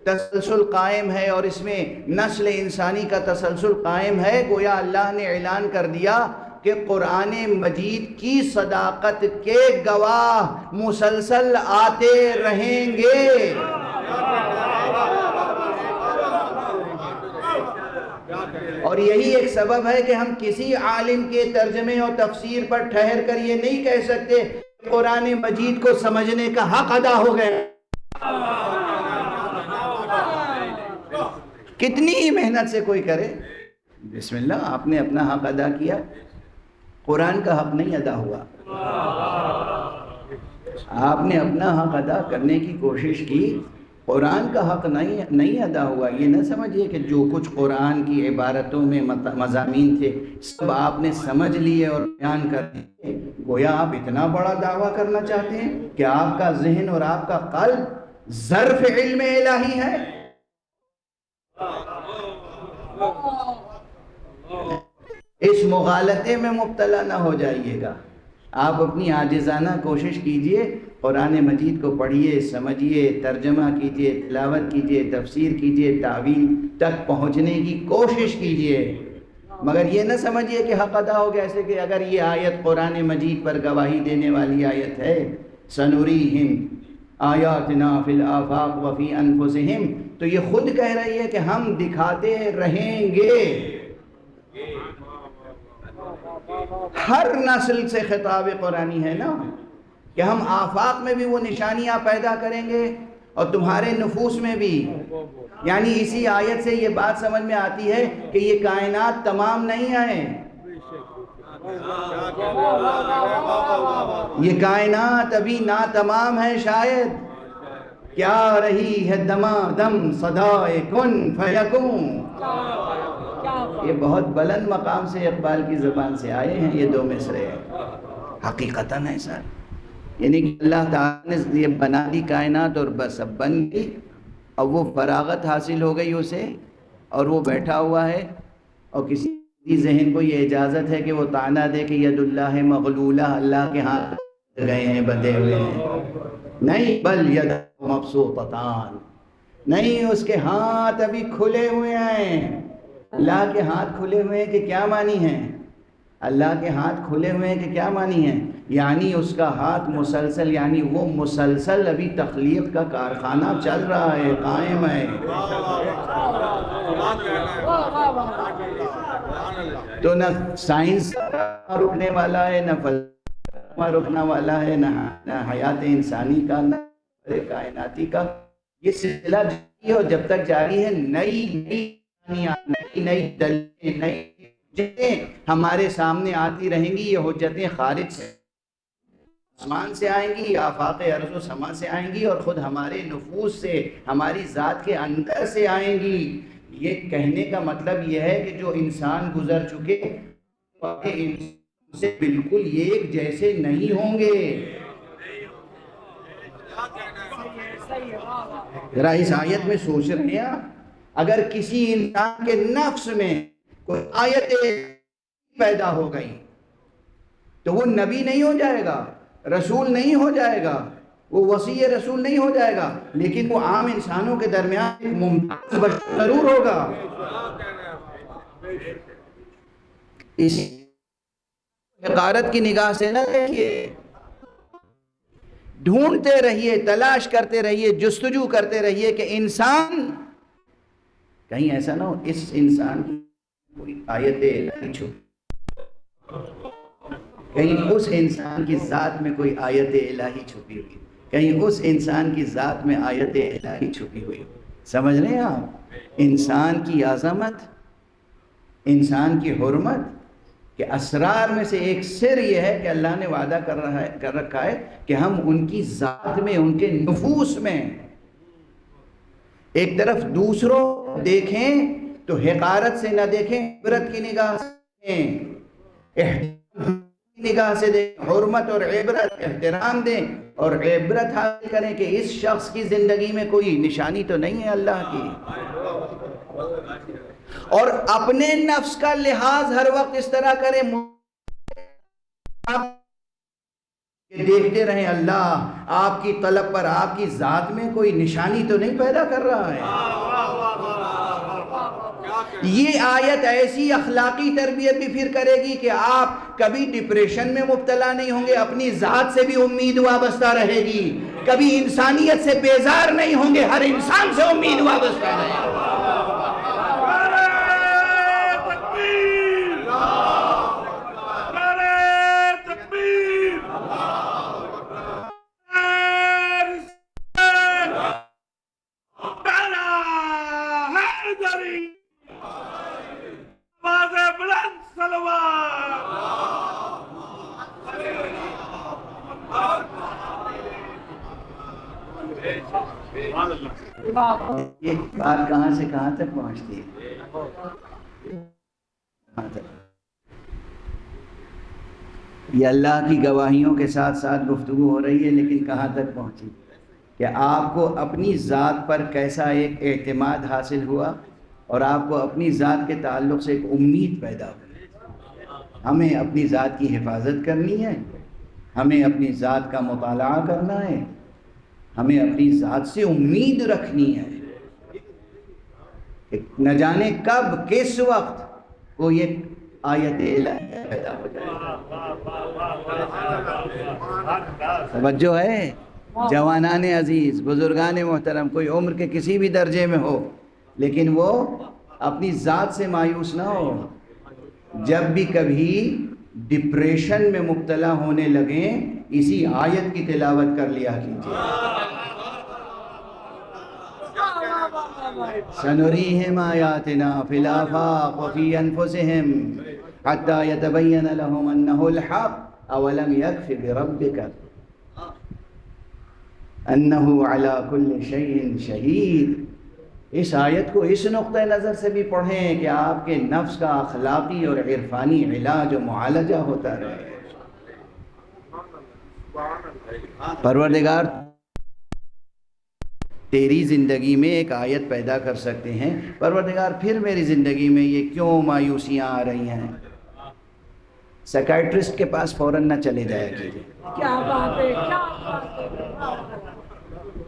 تسلسل قائم ہے اور اس میں نسل انسانی کا تسلسل قائم ہے، گویا اللہ نے اعلان کر دیا کہ قرآن مجید کی صداقت کے گواہ مسلسل آتے رہیں گے. اور یہی ایک سبب ہے کہ ہم کسی عالم کے ترجمے اور تفسیر پر ٹھہر کر یہ نہیں کہہ سکتے قرآن مجید کو سمجھنے کا حق ادا ہو گیا۔ کتنی ہی محنت سے کوئی کرے، بسم اللہ، آپ نے اپنا حق ادا کیا، قرآن کا حق نہیں ادا ہوا۔ آپ نے اپنا حق ادا کرنے کی کوشش کی، قرآن کا حق نہیں ادا ہوا۔ یہ نہ سمجھیے کہ جو کچھ قرآن کی عبارتوں میں مضامین تھے سب آپ نے سمجھ لیے اور بیان کر دیے۔ گویا آپ اتنا بڑا دعویٰ کرنا چاہتے ہیں کہ آپ کا ذہن اور آپ کا قلب ظرف علم الہی ہے۔ اس مغالطے میں مبتلا نہ ہو جائیے گا۔ آپ اپنی عاجزانہ کوشش کیجئے، قرآن مجید کو پڑھیے، سمجھیے، ترجمہ کیجئے، تلاوت کیجئے، تفسیر کیجئے، تعویل تک پہنچنے کی کوشش کیجئے، مگر یہ نہ سمجھیے کہ حق ادا ہو گیا۔ ایسے کہ اگر یہ آیت قرآن مجید پر گواہی دینے والی آیت ہے، سنوریہم آیاتنا فی الآفاق وفی انفسہم، تو یہ خود کہہ رہی ہے کہ ہم دکھاتے رہیں گے۔ ہر نسل سے خطاب قرآنی ہے نا کہ ہم آفاق میں بھی وہ نشانیاں پیدا کریں گے اور تمہارے نفوس میں بھی۔ یعنی اسی آیت سے یہ بات سمجھ میں آتی ہے کہ یہ کائنات تمام نہیں ہے، یہ کائنات ابھی ناتمام ہے۔ شاید کیا رہی ہے دما دم صدائے کن فیکون۔ یہ بہت بلند مقام سے اقبال کی زبان سے آئے ہیں یہ دو مصرے، حقیقتاً ہے سر۔ یعنی کہ اللہ تعالیٰ نے یہ بنا دی کائنات اور بس اب بن گئی، اب وہ فراغت حاصل ہو گئی اسے، اور وہ بیٹھا ہوا ہے، اور کسی ذہن کو یہ اجازت ہے کہ وہ طعنہ دے کہ ید اللہ مغلولہ، اللہ کے ہاتھ گئے ہیں، بندھے ہوئے ہیں۔ نہیں، بل ید مبسوطتان، نہیں، اس کے ہاتھ ابھی کھلے ہوئے ہیں۔ اللہ کے ہاتھ کھلے ہوئے ہیں کہ کیا معنی ہے؟ اللہ کے ہاتھ کھلے ہوئے ہیں کہ کیا معنی ہے؟ یعنی اس کا ہاتھ مسلسل، یعنی وہ مسلسل ابھی تخلیق کا کارخانہ چل رہا ہے، قائم ہے۔ تو نہ سائنس رکنے والا ہے، نہ فلسفہ رکنے والا ہے، نہ حیات انسانی کا، نہ کائناتی کا۔ یہ سلسلہ جاری ہے، اور جب تک جاری ہے نئی دلیلیں، نئی حجتیں ہمارے سامنے آتی رہیں گی۔ یہ حجتیں خارج سے، آسمان سے آئیں گی، آفاق ارض و سما سے آئیں گی، اور خود ہمارے نفوس سے، ہماری ذات کے اندر سے آئیں گی۔ یہ کہنے کا مطلب یہ ہے کہ جو انسان گزر چکے ان سے بالکل ایک جیسے نہیں ہوں گے۔ ذرا اس آیت میں سوچ رہے ہیں آپ، اگر کسی انسان کے نفس میں کوئی آیت پیدا ہو گئی تو وہ نبی نہیں ہو جائے گا، رسول نہیں ہو جائے گا، وہ وصی رسول نہیں ہو جائے گا، لیکن وہ عام انسانوں کے درمیان ایک ممتاز بشر ضرور ہوگا۔ اس حقارت کی نگاہ سے نہ دیکھیے، ڈھونڈتے رہیے، تلاش کرتے رہیے، جستجو کرتے رہیے کہ انسان کہیں ایسا نہ ہو اس انسان کی کوئی آیت الہی چھپی، کہیں اس انسان کی ذات میں کوئی آیت الہی چھپی ہوئی، کہیں اس انسان کی ذات میں آیت الہی چھپی ہوئی۔ سمجھ رہے ہیں آپ؟ انسان کی عظمت، انسان کی حرمت کہ اسرار میں سے ایک سر یہ ہے کہ اللہ نے وعدہ کر رکھا ہے کہ ہم ان کی ذات میں، ان کے نفوس میں ایک طرف دوسروں دیکھیں تو حقارت سے نہ دیکھیں، عبرت کی نگاہ سے دیں، نگاہ سے دیں، حرمت اور عبرت، احترام دیں اور عبرت حاصل کریں کہ اس شخص کی زندگی میں کوئی نشانی تو نہیں ہے اللہ کی۔ اور اپنے نفس کا لحاظ ہر وقت اس طرح کریں کہ دیکھتے رہیں اللہ آپ کی طلب پر آپ کی ذات میں کوئی نشانی تو نہیں پیدا کر رہا ہے۔ یہ آیت ایسی اخلاقی تربیت بھی پھر کرے گی کہ آپ کبھی ڈپریشن میں مبتلا نہیں ہوں گے، اپنی ذات سے بھی امید وابستہ رہے گی، کبھی انسانیت سے بیزار نہیں ہوں گے، ہر انسان سے امید وابستہ رہے گی۔ یہ بات کہاں سے کہاں تک پہنچتی ہے؟ کہاں تک؟ یہ اللہ کی گواہیوں کے ساتھ ساتھ گفتگو ہو رہی ہے، لیکن کہاں تک پہنچی کہ آپ کو اپنی ذات پر کیسا ایک اعتماد حاصل ہوا اور آپ کو اپنی ذات کے تعلق سے ایک امید پیدا ہوئی۔ ہمیں اپنی ذات کی حفاظت کرنی ہے، ہمیں اپنی ذات کا مطالعہ کرنا ہے، ہمیں اپنی ذات سے امید رکھنی ہے کہ نہ جانے کب کس وقت وہ یہ آیت الہی پیدا ہو جائے۔ توجہ ہے جوانان عزیز، بزرگان محترم، کوئی عمر کے کسی بھی درجے میں ہو لیکن وہ اپنی ذات سے مایوس نہ ہو۔ جب بھی کبھی ڈپریشن میں مبتلا ہونے لگیں اسی آیت کی تلاوت کر لیا کیجیے۔ سنریہم آیاتنا فی الآفاق وفی انفسہم حتی یتبین لہم انہ الحق اولم یکف بربک انہ علی کل شیء شہید۔ اس آیت کو اس نقطہ نظر سے بھی پڑھیں کہ آپ کے نفس کا اخلاقی اور عرفانی علاج و معالجہ ہوتا رہے۔ پروردگار تیری زندگی میں ایک آیت پیدا کر سکتے ہیں، پروردگار پھر میری زندگی میں یہ کیوں مایوسیاں آ رہی ہیں؟ سائیکائٹرسٹ کے پاس فوراً نہ چلے جایا کیجیے۔ کیا بات ہے، کیا بات ہے۔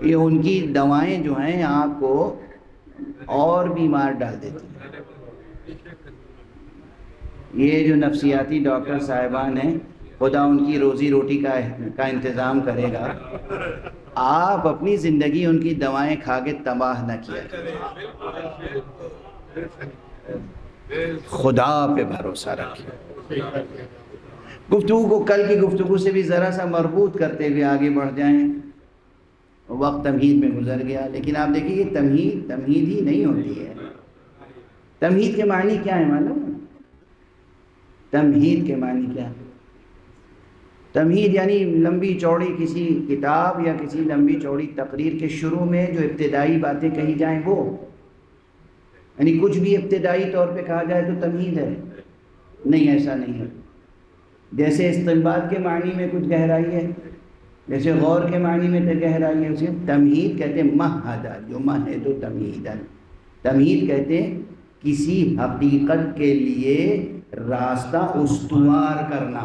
یہ ان کی دوائیں جو ہیں آپ کو اور بیمار ڈال دیتی ہیں۔ یہ جو نفسیاتی ڈاکٹر صاحبان ہیں، خدا ان کی روزی روٹی کا انتظام کرے گا، آپ اپنی زندگی ان کی دوائیں کھا کے تباہ نہ کیا کریں۔ خدا پہ بھروسہ رکھیں۔ گفتگو کو کل کی گفتگو سے بھی ذرا سا مربوط کرتے ہوئے آگے بڑھ جائیں۔ وقت تمہید میں گزر گیا، لیکن آپ دیکھیں یہ تمہید ہی نہیں ہوتی ہے۔ تمہید کے معنی کیا ہے معلوم ہے؟ تمہید کے معنی کیا ہے؟ تمہید یعنی لمبی چوڑی کسی کتاب یا کسی لمبی چوڑی تقریر کے شروع میں جو ابتدائی باتیں کہی جائیں وہ، یعنی کچھ بھی ابتدائی طور پہ کہا جائے تو تمہید ہے؟ نہیں، ایسا نہیں ہے۔ جیسے استنباط کے معنی میں کچھ گہرائی ہے، جیسے غور کے معنی میں تو گہرائی ہے، اسے تمہید کہتے ہیں۔ مہدہ جو مہد و تمہیدن، تمہید کہتے ہیں کسی حقیقت کے لیے راستہ استوار کرنا۔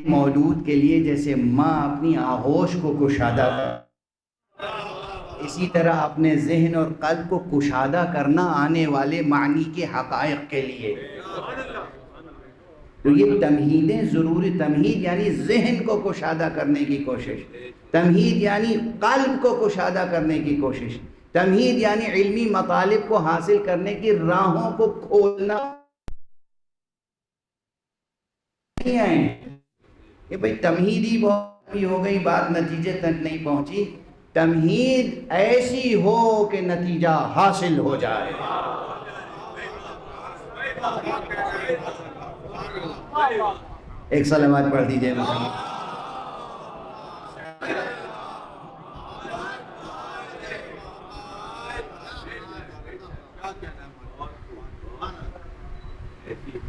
مولود کے لیے جیسے ماں اپنی آغوش کو کشادہ کرتی، اسی طرح اپنے ذہن اور قلب کو کشادہ کرنا آنے والے معنی کے حقائق کے لیے۔ تو یہ تمہیدیں ضروری، تمہید یعنی ذہن کو کشادہ کرنے کی کوشش، تمہید یعنی قلب کو کشادہ کرنے کی کوشش، تمہید یعنی علمی مطالب کو حاصل کرنے کی راہوں کو کھولنا نہیں ہے کہ بھئی تمہید ہی بہت ہو گئی، بات نتیجے تک نہیں پہنچی۔ تمہید ایسی ہو کہ نتیجہ حاصل ہو جائے۔ ایک صلوات پڑھ دیجئے محمد۔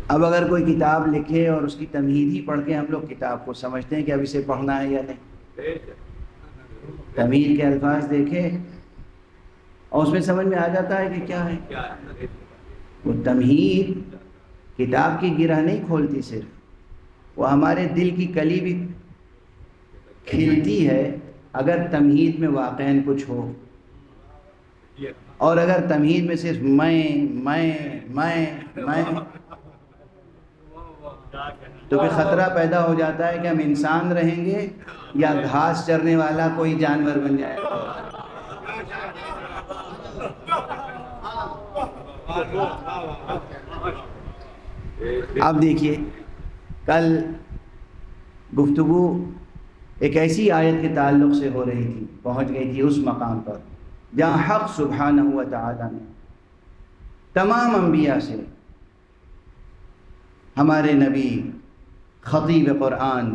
اب اگر کوئی کتاب لکھے اور اس کی تمہید ہی پڑھ کے ہم لوگ کتاب کو سمجھتے ہیں کہ اب اسے پڑھنا ہے یا نہیں، تمہید کے الفاظ دیکھے اور اس میں سمجھ میں آ جاتا ہے کہ کیا ہے۔ وہ تمہید کتاب کی گرہ نہیں کھولتی، صرف وہ ہمارے دل کی کلی بھی کھلتی ہے اگر تمہید میں واقعاً کچھ ہو، اور اگر تمہید میں صرف میں تو پھر خطرہ پیدا ہو جاتا ہے کہ ہم انسان رہیں گے یا گھاس چرنے والا کوئی جانور بن جائے گا۔ اب دیکھیے، کل گفتگو ایک ایسی آیت کے تعلق سے ہو رہی تھی، پہنچ گئی تھی اس مقام پر جہاں حق سبحانہ و تعالی نے تمام انبیاء سے، ہمارے نبی خطیب قرآن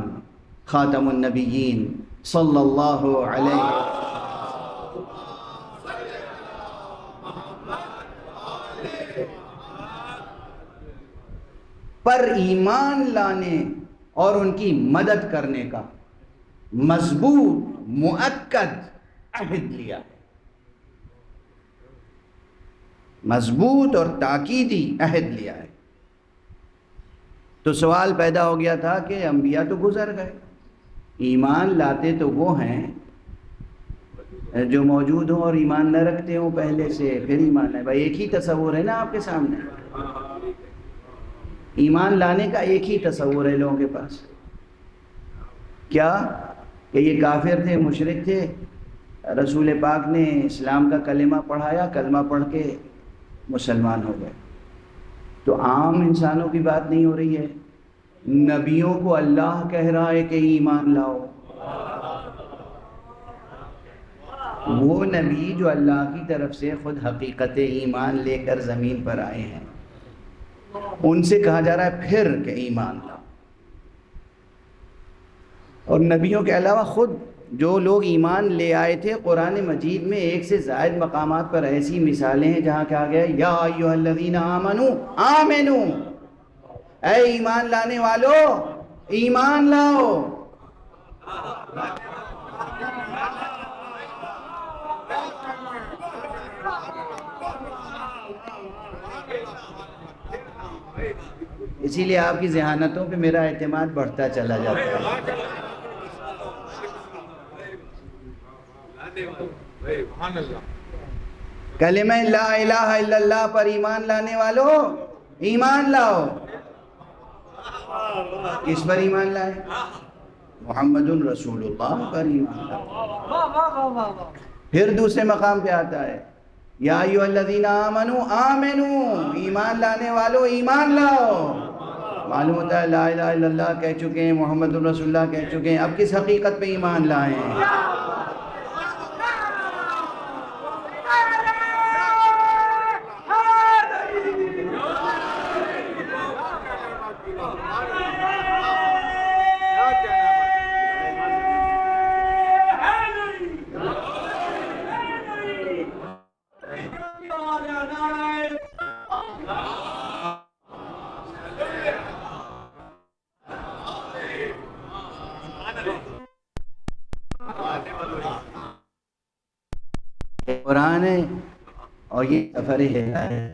خاتم النبیین صلی اللہ علیہ پر ایمان لانے اور ان کی مدد کرنے کا مضبوط مؤکد عہد لیا ہے، مضبوط اور تاکیدی عہد لیا ہے۔ تو سوال پیدا ہو گیا تھا کہ انبیاء تو گزر گئے، ایمان لاتے تو وہ ہیں جو موجود ہوں اور ایمان نہ رکھتے ہوں پہلے سے، پھر ایمان لائے۔ بھائی ایک ہی تصور ہے نا آپ کے سامنے، ایمان لانے کا ایک ہی تصور ہے لوگوں کے پاس، کیا کہ یہ کافر تھے، مشرک تھے، رسول پاک نے اسلام کا کلمہ پڑھایا، کلمہ پڑھ کے مسلمان ہو گئے۔ تو عام انسانوں کی بات نہیں ہو رہی ہے، نبیوں کو اللہ کہہ رہا ہے کہ ایمان لاؤ۔ وہ نبی جو اللہ کی طرف سے خود حقیقت ایمان لے کر زمین پر آئے ہیں، ان سے کہا جا رہا ہے پھر کہ ایمان لاؤ۔ اور نبیوں کے علاوہ خود جو لوگ ایمان لے آئے تھے، قرآن مجید میں ایک سے زائد مقامات پر ایسی مثالیں ہیں جہاں کہا گیا یا ایھا الذین آمنوا آمنو، اے ایمان لانے والو ایمان لاؤ۔ اسی لیے آپ کی ذہانتوں پہ میرا اعتماد بڑھتا چلا جاتا ہے۔ کلمہ لا الہ الا اللہ پر ایمان لانے والو ایمان لاؤ۔ کس پر ایمان لائے؟ محمد رسول اللہ پر ایمان لاؤ۔ پھر دوسرے مقام پہ آتا ہے یا ایھا الذین آمنوا آمنو، ایمان لانے والو ایمان لاؤ۔ معلوم ہوتا ہے لا الہ الا اللہ کہہ چکے ہیں، محمد رسول اللہ کہہ چکے ہیں، اب کس حقیقت پہ ایمان لائیں؟ قرآن ہے اور یہ سفر ہدایت،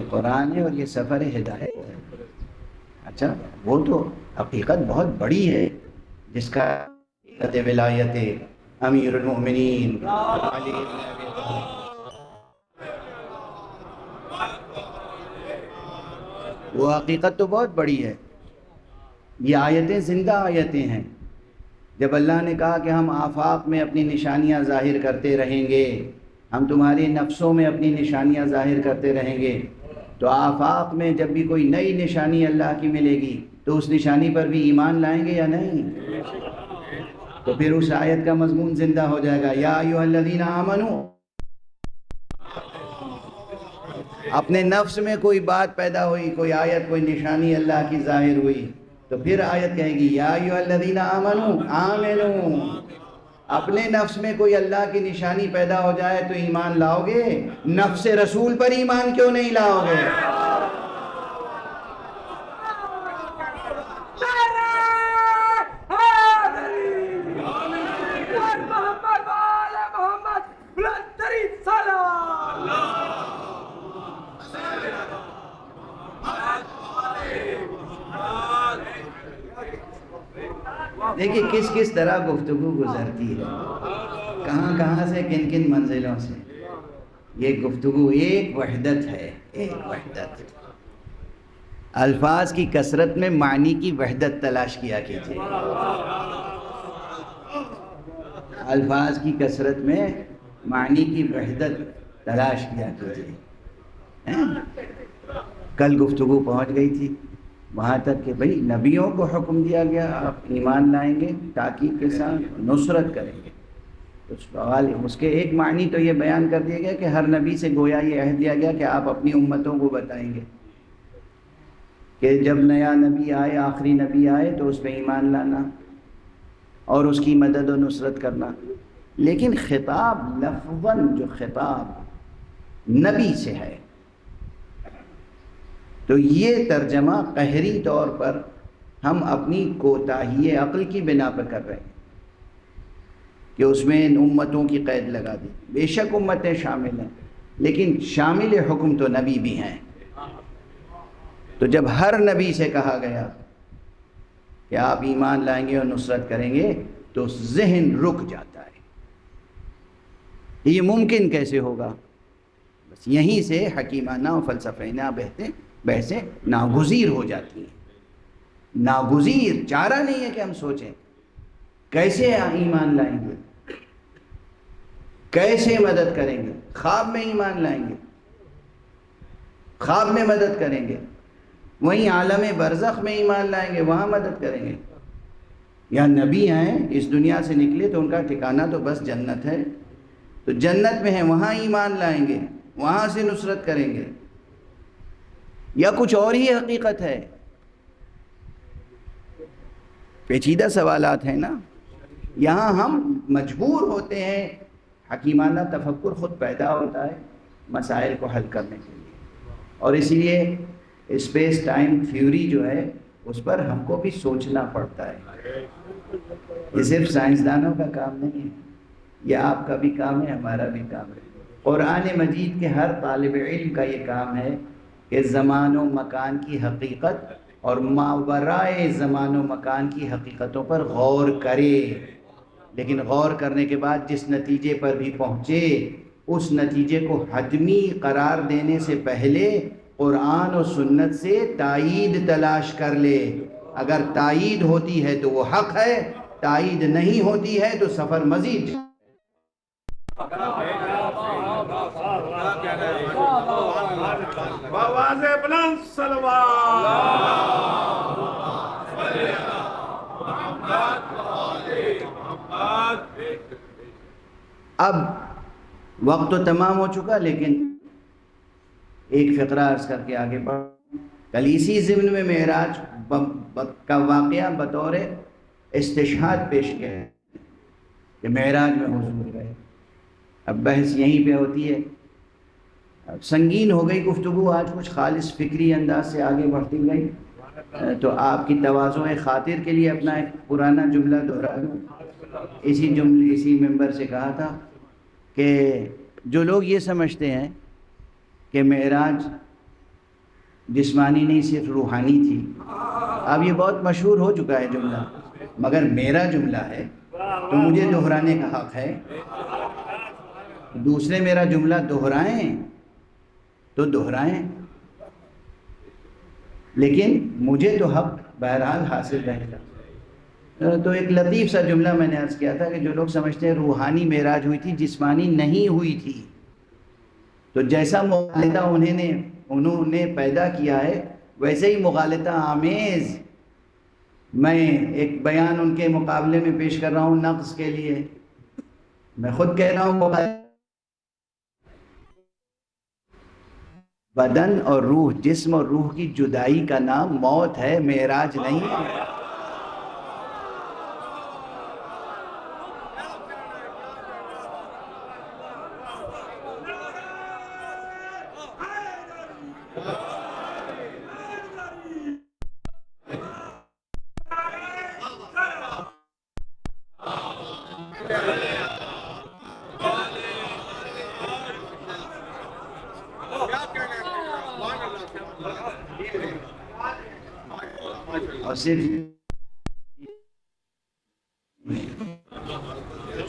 قرآن ہے اور یہ سفر ہدایت ہے۔ اچھا وہ تو حقیقت بہت بڑی ہے جس کا حقیقت ولایت امیر المؤمنین علی بن ابی طالب، وہ حقیقت تو بہت بڑی ہے۔ یہ آیتیں زندہ آیتیں ہیں۔ جب اللہ نے کہا کہ ہم آفاق میں اپنی نشانیاں ظاہر کرتے رہیں گے، ہم تمہاری نفسوں میں اپنی نشانیاں ظاہر کرتے رہیں گے، تو آفاق میں جب بھی کوئی نئی نشانی اللہ کی ملے گی تو اس نشانی پر بھی ایمان لائیں گے یا نہیں؟ تو پھر اس آیت کا مضمون زندہ ہو جائے گا یا ایھا الذین آمنوا۔ اپنے نفس میں کوئی بات پیدا ہوئی، کوئی آیت، کوئی نشانی اللہ کی ظاہر ہوئی، تو پھر آیت کہے گی یا ایھا الذین آمنوا آمنو۔ اپنے نفس میں کوئی اللہ کی نشانی پیدا ہو جائے تو ایمان لاؤ گے، نفس رسول پر ایمان کیوں نہیں لاؤ گے؟ دیکھیں کس کس طرح گفتگو گزرتی ہے، کہاں کہاں سے، کن کن منزلوں سے۔ یہ گفتگو ایک وحدت ہے، ایک وحدت۔ الفاظ کی کثرت میں معنی کی وحدت تلاش کیا کیجیے، الفاظ کی کثرت میں معنی کی وحدت تلاش کیا کیجیے۔ کل گفتگو پہنچ گئی تھی وہاں تک کہ بھئی نبیوں کو حکم دیا گیا آپ ایمان لائیں گے، تاکید کے ساتھ نصرت کریں گے۔ اس کے ایک معنی تو یہ بیان کر دیا گیا کہ ہر نبی سے گویا یہ عہد دیا گیا کہ آپ اپنی امتوں کو بتائیں گے کہ جب نیا نبی آئے، آخری نبی آئے تو اس پہ ایمان لانا اور اس کی مدد و نصرت کرنا، لیکن خطاب لفظاً جو خطاب نبی سے ہے تو یہ ترجمہ قہری طور پر ہم اپنی کوتاہی عقل کی بنا پر کر رہے ہیں کہ اس میں ان امتوں کی قید لگا دی۔ بے شک امتیں شامل ہیں، لیکن شامل حکم تو نبی بھی ہیں۔ تو جب ہر نبی سے کہا گیا کہ آپ ایمان لائیں گے اور نصرت کریں گے تو ذہن رک جاتا ہے، یہ ممکن کیسے ہوگا؟ بس یہیں سے حکیمانہ و فلسفیانہ بحثیں ناگزیر ہو جاتی ہیں۔ ناگزیر، چارہ نہیں ہے کہ ہم سوچیں کیسے ایمان لائیں گے، کیسے مدد کریں گے۔ خواب میں ایمان لائیں گے، خواب میں مدد کریں گے، وہیں عالم برزخ میں ایمان لائیں گے، وہاں مدد کریں گے۔ یا نبی ہیں، اس دنیا سے نکلے تو ان کا ٹھکانہ تو بس جنت ہے، تو جنت میں ہیں وہاں ایمان لائیں گے، وہاں سے نصرت کریں گے، یا کچھ اور ہی حقیقت ہے؟ پیچیدہ سوالات ہیں نا۔ یہاں ہم مجبور ہوتے ہیں، حکیمانہ تفکر خود پیدا ہوتا ہے مسائل کو حل کرنے کے لیے، اور اسی لیے اسپیس ٹائم تھیوری جو ہے اس پر ہم کو بھی سوچنا پڑتا ہے۔ یہ صرف سائنسدانوں کا کام نہیں ہے، یہ آپ کا بھی کام ہے، ہمارا بھی کام ہے۔ قرآن مجید کے ہر طالب علم کا یہ کام ہے کہ زمان و مکان کی حقیقت اور ماورائے زمان و مکان کی حقیقتوں پر غور کرے، لیکن غور کرنے کے بعد جس نتیجے پر بھی پہنچے اس نتیجے کو حتمی قرار دینے سے پہلے قرآن و سنت سے تائید تلاش کر لے۔ اگر تائید ہوتی ہے تو وہ حق ہے، تائید نہیں ہوتی ہے تو سفر مزید۔ آواز بلند صلوات۔ اب وقت تو تمام ہو چکا، لیکن ایک فقرہ عرض کر کے آگے بڑھ۔ کل اسی ضمن میں معراج کا واقعہ بطور استشہاد پیش کیا ہے کہ معراج میں حضور گئے۔ اب بحث یہیں پہ ہوتی ہے، سنگین ہو گئی گفتگو آج، کچھ خالص فکری انداز سے آگے بڑھتی گئی، تو آپ کی تواضع خاطر کے لیے اپنا ایک پرانا جملہ دہرا دوں۔ اسی ممبر سے کہا تھا کہ جو لوگ یہ سمجھتے ہیں کہ معراج جسمانی نہیں صرف روحانی تھی، اب یہ بہت مشہور ہو چکا ہے جملہ، مگر میرا جملہ ہے تو مجھے دہرانے کا حق ہے۔ دوسرے میرا جملہ دہرائیں تو دہرائیں، لیکن مجھے تو حق بہرحال حاصل رہے گا۔ تو ایک لطیف سا جملہ میں نے عرض کیا تھا کہ جو لوگ سمجھتے ہیں روحانی معراج ہوئی تھی، جسمانی نہیں ہوئی تھی، تو جیسا مغالطہ انہوں نے پیدا کیا ہے ویسے ہی مغالطہ آمیز میں ایک بیان ان کے مقابلے میں پیش کر رہا ہوں نقص کے لیے۔ میں خود کہہ رہا ہوں بدن اور روح، جسم اور روح کی جدائی کا نام موت ہے، معراج نہیں ہے۔ اور صرف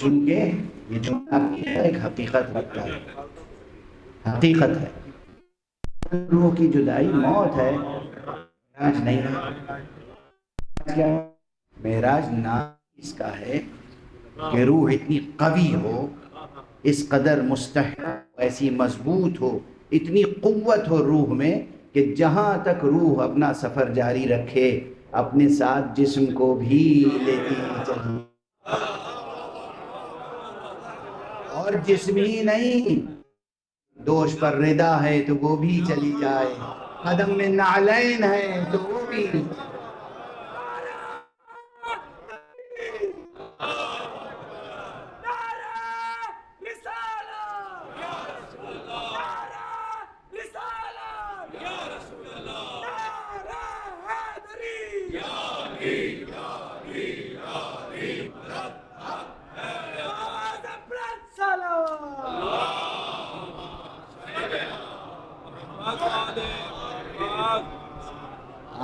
چونکہ یہ جملہ ایک حقیقت رکھتا ہے، حقیقت ہے، روح کی جدائی موت ہے، معراج نہیں ہے۔ معراج نام اس کا ہے کہ روح اتنی قوی ہو، اس قدر مستحکم، ایسی مضبوط ہو، اتنی قوت ہو روح میں کہ جہاں تک روح اپنا سفر جاری رکھے اپنے ساتھ جسم کو بھی لیتی چلی، اور جسم ہی نہیں، دوش پر ردا ہے تو وہ بھی چلی جائے، قدم میں نعلین ہے تو وہ بھی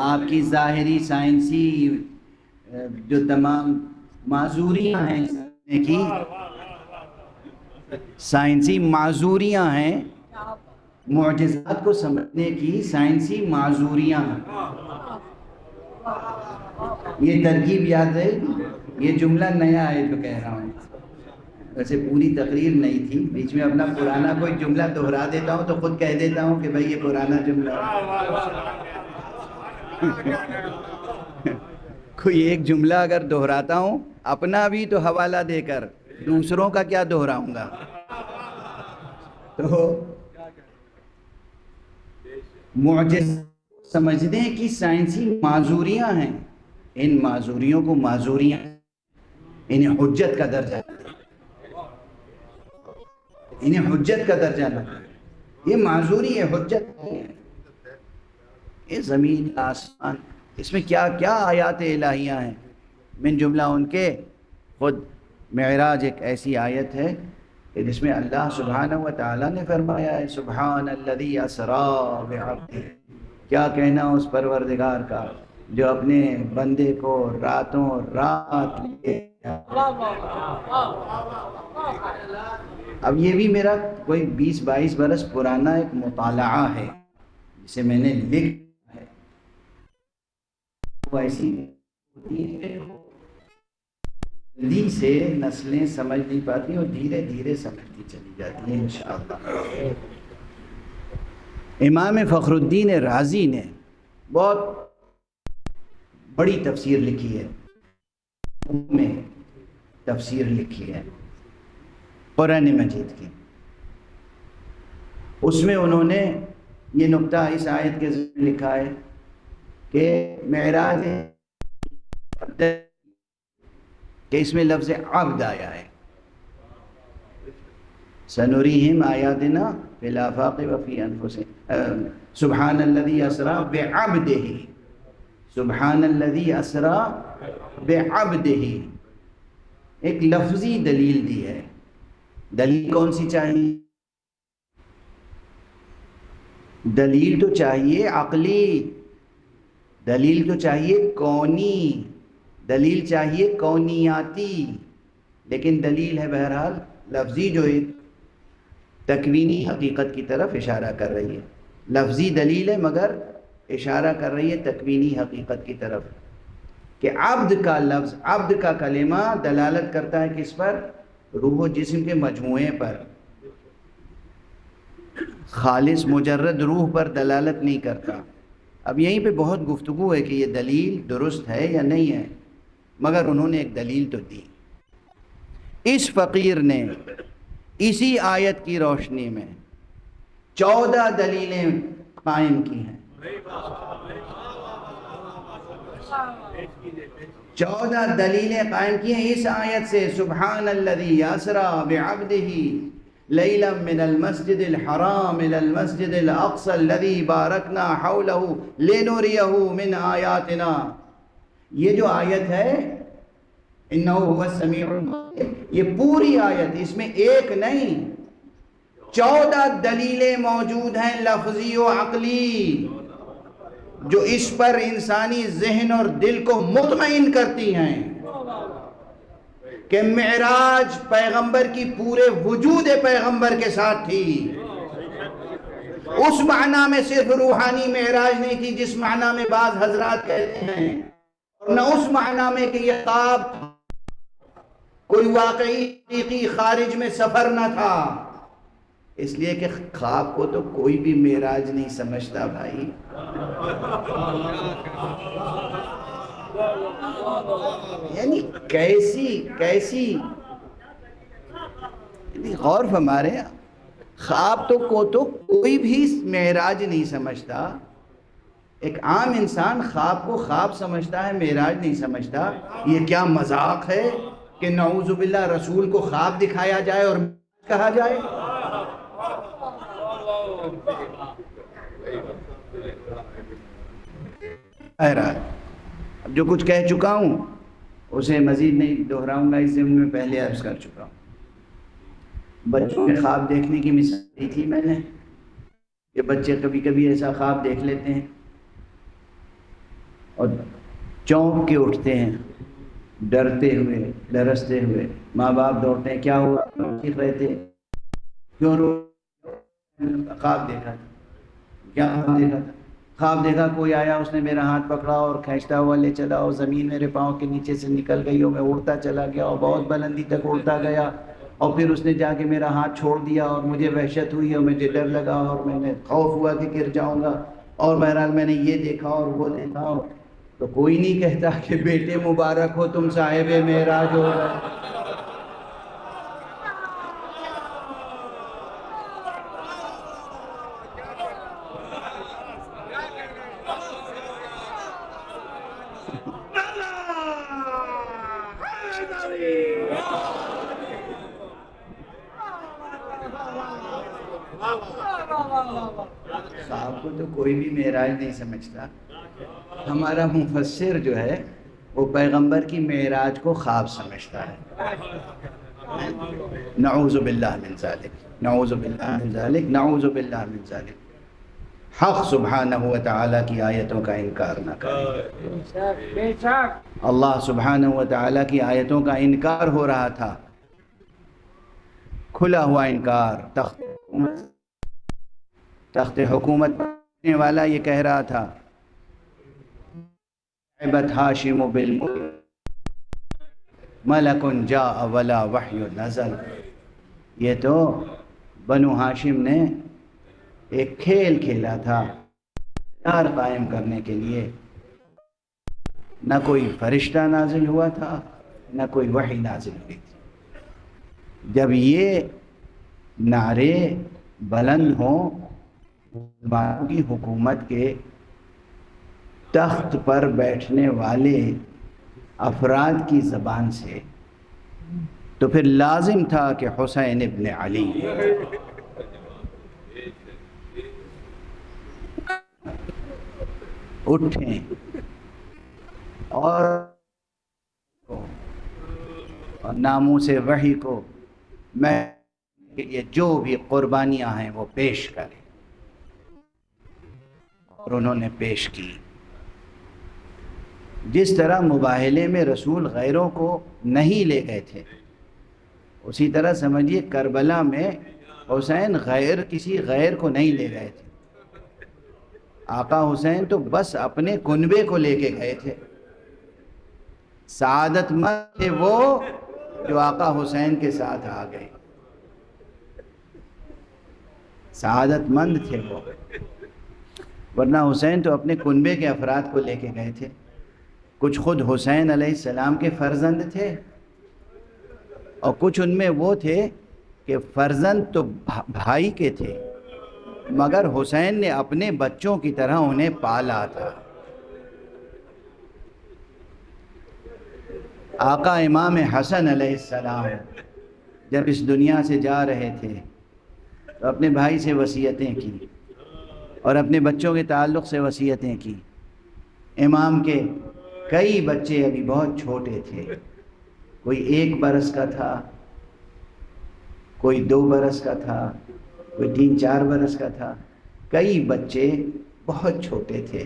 آپ کی ظاہری سائنسی جو تمام معذوریاں ہیں کی سائنسی معذوریاں ہیں، معجزات کو سمجھنے کی سائنسی معذوریاں ہیں. یہ ترکیب یاد ہے، یہ جملہ نیا ہے جو کہہ رہا ہوں، ویسے پوری تقریر نہیں تھی، بیچ میں اپنا پرانا کوئی جملہ دہرا دیتا ہوں تو خود کہہ دیتا ہوں کہ بھائی یہ پرانا جملہ ہے. کوئی ایک جملہ اگر دہراتا ہوں اپنا بھی تو حوالہ دے کر دوسروں کا کیا دہراؤں گا. تو معجز سمجھنے کی سائنسی معذوریاں ہیں، ان معذوریوں کو معذوریاں انہیں حجت کا درجہ، انہیں حجت کا درجہ نہ، یہ معذوری ہے، حجت نہیں ہے. یہ زمین آسمان، اس میں کیا کیا آیات الہیہ ہیں، من جملہ ان کے خود معراج ایک ایسی آیت ہے کہ جس میں اللہ سبحانہ و تعالیٰ نے فرمایا ہے سبحان الذی اسریٰ بعبدہ. کیا کہنا اس پروردگار کا جو اپنے بندے کو راتوں رات لے. اب یہ بھی میرا کوئی 20-22 برس پرانا ایک مطالعہ ہے جسے میں نے لکھا ہے. وہ ایسی ہوتی ہے جلدی سے نسلیں سمجھ نہیں پاتی اور دھیرے دھیرے سمجھتی چلی جاتی ہیں انشاءاللہ. امام فخر الدین رازی نے بہت بڑی تفسیر لکھی ہے، میں تفسیر لکھی ہے قرآن مجید کی. اس میں انہوں نے یہ نقطہ اس آیت کے ذریعے لکھا ہے کہ معراج کہ اس میں لفظ عبد آیا ہے. سنریہم آیاتنا فی الآفاق وفی انفسہم سبحان الذی اسریٰ بعبدہ، سبحان الذی اسریٰ بعبدہ. ایک لفظی دلیل دی ہے. دلیل کون سی چاہیے؟ دلیل تو چاہیے عقلی، دلیل تو چاہیے کونی، دلیل چاہیے کونیاتی، لیکن دلیل ہے بہرحال لفظی جو ایک تکوینی حقیقت کی طرف اشارہ کر رہی ہے. لفظی دلیل ہے مگر اشارہ کر رہی ہے تکوینی حقیقت کی طرف کہ عبد کا لفظ، عبد کا کلمہ دلالت کرتا ہے کس پر؟ روح و جسم کے مجموعے پر، خالص مجرد روح پر دلالت نہیں کرتا. اب یہیں پہ بہت گفتگو ہے کہ یہ دلیل درست ہے یا نہیں ہے، مگر انہوں نے ایک دلیل تو دی. اس فقیر نے اسی آیت کی روشنی میں 14 دلیلیں قائم کی ہیں. 14 دلیلیں قائم کی ہیں اس آیت سے. سبحان الذی اسریٰ بعبدہ لیلا من المسجد الحرام الى المسجد الاقصى الذی بارکنا حولہ لنریہ من آیاتنا. یہ جو آیت ہے انہ هو السمیع البصیر، یہ پوری آیت، اس میں ایک نہیں 14 دلیلیں موجود ہیں لفظی و عقلی جو اس پر انسانی ذہن اور دل کو مطمئن کرتی ہیں کہ معراج پیغمبر کی پورے وجود پیغمبر کے ساتھ تھی. اس معنی میں صرف روحانی معراج نہیں تھی جس معنی میں بعض حضرات کہتے ہیں، اور نہ اس معنی میں کہ یہ خواب کوئی واقعی حقیقی خارج میں سفر نہ تھا، اس لیے کہ خواب کو تو کوئی بھی معراج نہیں سمجھتا بھائی. یعنی کیسی غور فرما رہے ہیں، خواب تو کوئی بھی معراج نہیں سمجھتا، ایک عام انسان خواب کو خواب سمجھتا ہے، معراج نہیں سمجھتا۔ یہ کیا مذاق ہے کہ نعوذ باللہ رسول کو خواب دکھایا جائے اور کہا جائے۔ بہرحال اب جو کچھ کہہ چکا ہوں اسے مزید نہیں دہراؤں گا، اس ضمن میں پہلے عرض کر چکا ہوں۔ بچوں کے خواب دیکھنے کی مثال دی تھی میں نے کہ بچے کبھی کبھی ایسا خواب دیکھ لیتے ہیں اور چونک کے اٹھتے ہیں، ڈرتے ہوئے لرزتے ہوئے، ماں باپ دوڑتے ہیں، کیا ہوا؟ چیخ رہے تھے، کیوں رو؟ خواب دیکھا تھا۔ کیا خواب دیکھا تھا؟ خواب دیکھا کوئی آیا، اس نے میرا ہاتھ پکڑا اور کھینچتا ہوا لے چلا اور زمین میرے پاؤں کے نیچے سے نکل گئی اور میں اڑتا چلا گیا اور بہت بلندی تک اڑتا گیا، اور پھر اس نے جا کے میرا ہاتھ چھوڑ دیا اور مجھے وحشت ہوئی اور مجھے ڈر لگا اور میں نے خوف ہوا کہ گر جاؤں گا، اور بہرحال میں نے یہ دیکھا اور وہ دیکھا۔ تو کوئی نہیں کہتا کہ بیٹے مبارک ہو تم صاحب معراج ہو گئے۔ خواب کو تو کوئی بھی معراج نہیں سمجھتا۔ ہمارا مفسر جو ہے وہ پیغمبر کی معراج کو خواب سمجھتا ہے۔ نعوذ باللہ من ذالک، نعوذ باللہ من ذالک، نعوذ باللہ من ذالک۔ حق سبحانہ و تعالیٰ کی آیتوں کا انکار نہ کریں۔ بے شک اللہ سبحانہ و تعالیٰ کی آیتوں کا انکار ہو رہا تھا، کھلا ہوا انکار۔ تخت حکومت پڑھنے والا یہ کہہ رہا تھا، عبت ہاشم بالملک ملک جاء ولا وحی نزل۔ یہ تو بنو ہاشم نے ایک کھیل کھیلا تھا اقتدار قائم کرنے کے لیے، نہ کوئی فرشتہ نازل ہوا تھا نہ کوئی وحی نازل ہوئی تھی۔ جب یہ نعرے بلند ہوں مسلمانوں کی حکومت کے تخت پر بیٹھنے والے افراد کی زبان سے، تو پھر لازم تھا کہ حسین ابن علی اٹھیں اور ناموس وحی کو میں یہ جو بھی قربانیاں ہیں وہ پیش کریں، اور انہوں نے پیش کی۔ جس طرح مباہلے میں رسول غیروں کو نہیں لے گئے تھے، اسی طرح سمجھیے کربلا میں حسین کسی غیر کو نہیں لے گئے تھے۔ آقا حسین تو بس اپنے کنبے کو لے کے گئے تھے۔ سعادت مند تھے وہ جو آقا حسین کے ساتھ آ گئے، سعادت مند تھے وہ، ورنہ حسین تو اپنے کنبے کے افراد کو لے کے گئے تھے۔ کچھ خود حسین علیہ السلام کے فرزند تھے اور کچھ ان میں وہ تھے کہ فرزند تو بھائی کے تھے مگر حسین نے اپنے بچوں کی طرح انہیں پالا تھا۔ آقا امام حسن علیہ السلام جب اس دنیا سے جا رہے تھے تو اپنے بھائی سے وصیتیں کی اور اپنے بچوں کے تعلق سے وصیتیں کی۔ امام کے کئی بچے ابھی بہت چھوٹے تھے، کوئی 1 برس کا تھا، کوئی 2 برس کا تھا، کوئی 3-4 برس کا تھا، کئی بچے بہت چھوٹے تھے۔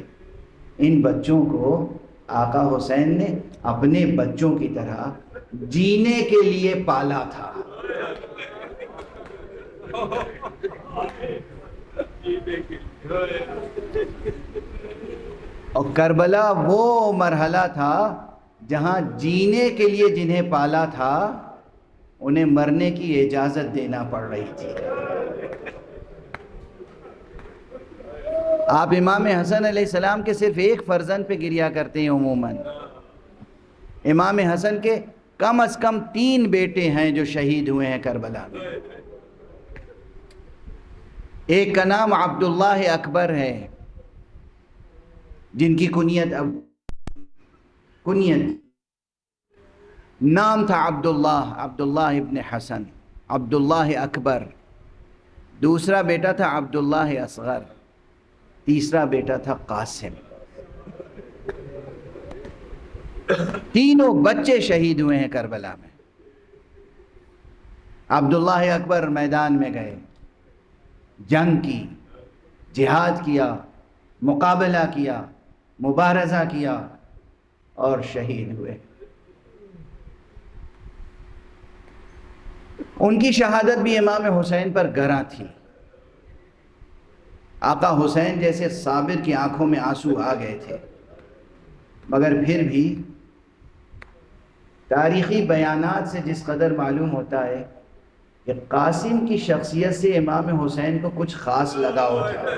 ان بچوں کو آقا حسین نے اپنے بچوں کی طرح جینے کے لیے پالا تھا۔ اور کربلا وہ مرحلہ تھا جہاں جینے کے لیے جنہیں پالا تھا انہیں مرنے کی اجازت دینا پڑ رہی تھی۔ آپ امام حسن علیہ السلام کے صرف ایک فرزند پہ گریا کرتے ہیں عموماً۔ امام حسن کے کم از کم 3 بیٹے ہیں جو شہید ہوئے ہیں کربلا میں۔ ایک کا نام عبداللہ اکبر ہے، جن کی کنیت نام تھا عبداللہ ابن حسن، عبداللہ اکبر، دوسرا بیٹا تھا عبداللہ اصغر، تیسرا بیٹا تھا قاسم۔ تینوں بچے شہید ہوئے ہیں کربلا میں۔ عبداللہ اکبر میدان میں گئے، جنگ کی، جہاد کیا، مقابلہ کیا، مبارزہ کیا اور شہید ہوئے۔ ان کی شہادت بھی امام حسین پر گراں تھی۔ آقا حسین جیسے صابر کی آنکھوں میں آنسو آ گئے تھے، مگر پھر بھی تاریخی بیانات سے جس قدر معلوم ہوتا ہے کہ قاسم کی شخصیت سے امام حسین کو کچھ خاص لگاؤ تھا،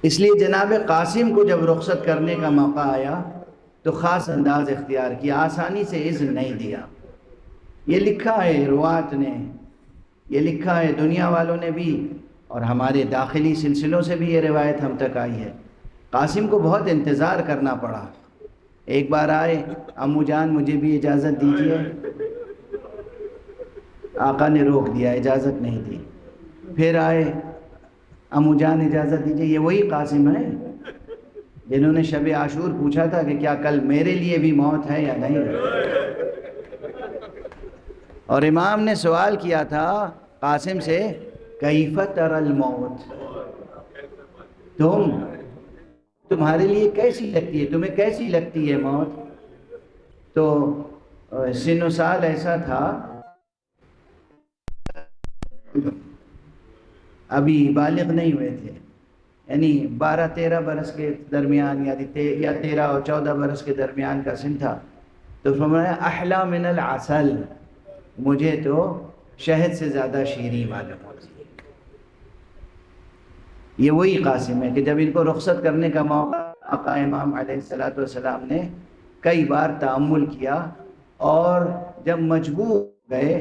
اس لیے جناب قاسم کو جب رخصت کرنے کا موقع آیا تو خاص انداز اختیار کیا، آسانی سے اذن نہیں دیا۔ یہ لکھا ہے روات نے، یہ لکھا ہے دنیا والوں نے بھی، اور ہمارے داخلی سلسلوں سے بھی یہ روایت ہم تک آئی ہے۔ قاسم کو بہت انتظار کرنا پڑا۔ ایک بار آئے، امو جان مجھے بھی اجازت دیجیے، آقا نے روک دیا، اجازت نہیں دی۔ پھر آئے، امو جان اجازت دیجیے۔ یہ وہی قاسم ہیں جنہوں نے شب عاشور پوچھا تھا کہ کیا کل میرے لیے بھی موت ہے یا نہیں، اور امام نے سوال کیا تھا قاسم سے، کیف تری الموت، تمہارے لیے کیسی لگتی ہے، تمہیں کیسی لگتی ہے موت؟ تو سن و سال ایسا تھا، ابھی بالغ نہیں ہوئے تھے، یعنی 12-13 برس کے درمیان یا 13 اور 14 برس کے درمیان کا سن تھا۔ تو فرمایا احلا من العسل، مجھے تو شہد سے زیادہ شیریں معلوم ہوتی ہے۔ یہ وہی قاسم ہے کہ جب ان کو رخصت کرنے کا موقع، آقا امام علیہ السلام نے کئی بار تأمل کیا، اور جب مجبور گئے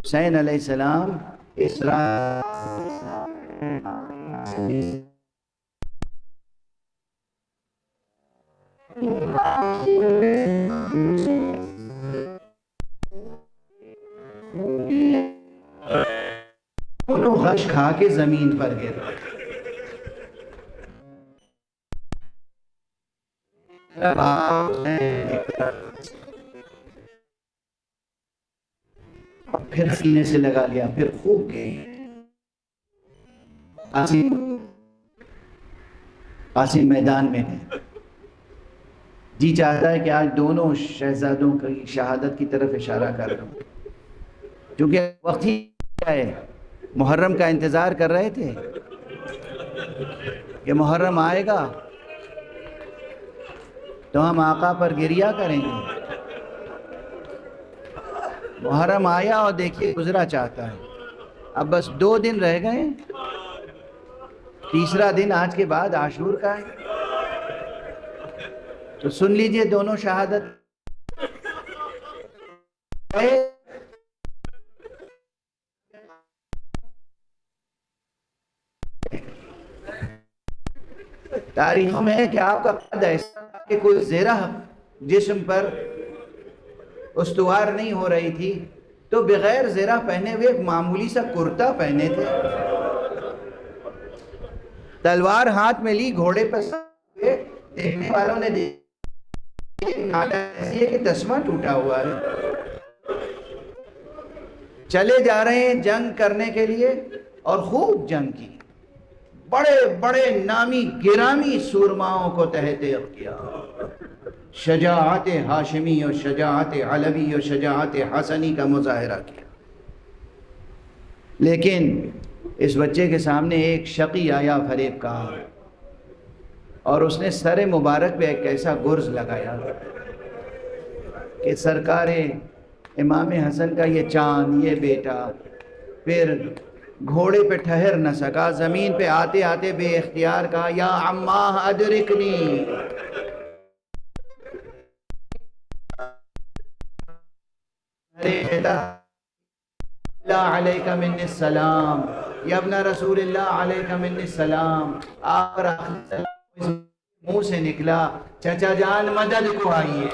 حسین علیہ السلام اس غش کھا کے زمین پر گر پڑے۔ پھر سینے سے لگا لیا، پھر خوب گئے۔ قاسم میدان میں ہے، جی چاہتا ہے کہ آج دونوں شہزادوں کی شہادت کی طرف اشارہ کر رہا ہوں، کیونکہ وقت ہی کیا ہے، محرم کا انتظار کر رہے تھے کہ محرم آئے گا تو ہم آقا پر گریہ کریں گے۔ محرم آیا اور دیکھیے گزرا چاہتا ہے، اب بس 2 دن رہ گئے، تیسرا دن آج کے بعد عاشور کا ہے، تو سن لیجئے دونوں شہادت۔ تاریخ میں ہے کہ آپ کا قد ایسا کہ کوئی زرہ جسم پر استوار نہیں ہو رہی تھی، تو بغیر زرہ پہنے ہوئے ایک معمولی سا کرتا پہنے تھے، تلوار ہاتھ میں لی، گھوڑے پر دیکھنے والوں نے دیکھا ایسی ہے کہ تسمہ ٹوٹا ہوا ہے، چلے جا رہے ہیں جنگ کرنے کے لیے، اور خوب جنگ کی، بڑے بڑے نامی گرامی سورماؤں کو تحت کیا، شجاعت ہاشمی اور شجاعت علوی اور شجاعت حسنی کا مظاہرہ کیا۔ لیکن اس بچے کے سامنے ایک شقی آیا فریب کار، اور اس نے سر مبارک پہ ایک ایسا گرز لگایا کہ سرکار امام حسن کا یہ چاند، یہ بیٹا، پھر گھوڑے پہ ٹھہر نہ سکا، زمین پہ آتے آتے بے اختیار کہا، یا عماہ ادرکنی، ارے بیٹا، لا علیکہ من السلام، یا ابن رسول اللہ علیک منی السلام، آپ پر منہ سے نکلا چچا جان مدد کو آئیے۔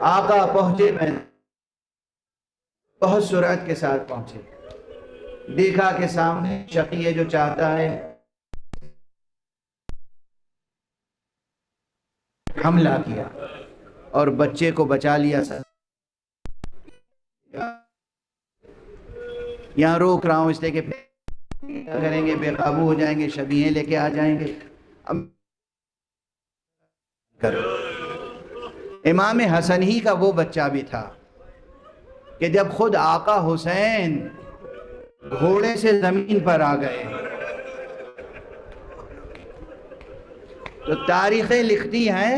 آقا پہنچے، میں بہت سرعت کے ساتھ پہنچے، دیکھا کہ سامنے شقی ہے جو چاہتا ہے حملہ کیا اور بچے کو بچا لیا۔ یہاں روک رہا ہوں اس لیے کہ کیا کریں گے، بے قابو ہو جائیں گے، شبیہیں لے کے آ جائیں گے۔ امام حسن ہی کا وہ بچہ بھی تھا کہ جب خود آقا حسین گھوڑے سے زمین پر آ گئے تو تاریخیں لکھتی ہیں،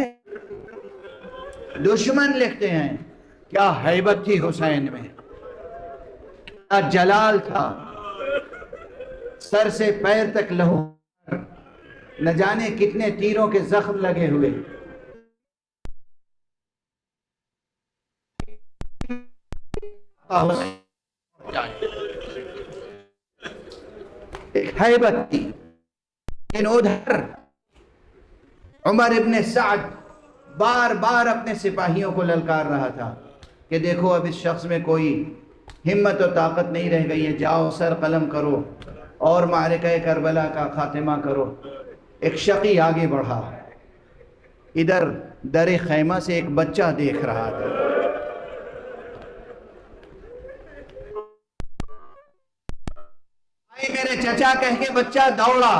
دشمن لکھتے ہیں کیا ہیبت تھی حسین میں، کیا جلال تھا، سر سے پیر تک لہو، نہ جانے کتنے تیروں کے زخم لگے ہوئے۔ ایک ہیبت تھی، لیکن ادھر عمر ابن سعد بار بار اپنے سپاہیوں کو للکار رہا تھا کہ دیکھو اب اس شخص میں کوئی ہمت و طاقت نہیں رہ گئی ہے، جاؤ سر قلم کرو اور معرکہ کربلا کا خاتمہ کرو۔ ایک شقی آگے بڑھا، ادھر در خیمہ سے ایک بچہ دیکھ رہا تھا، میرے چچا کہہ کے بچہ دوڑا،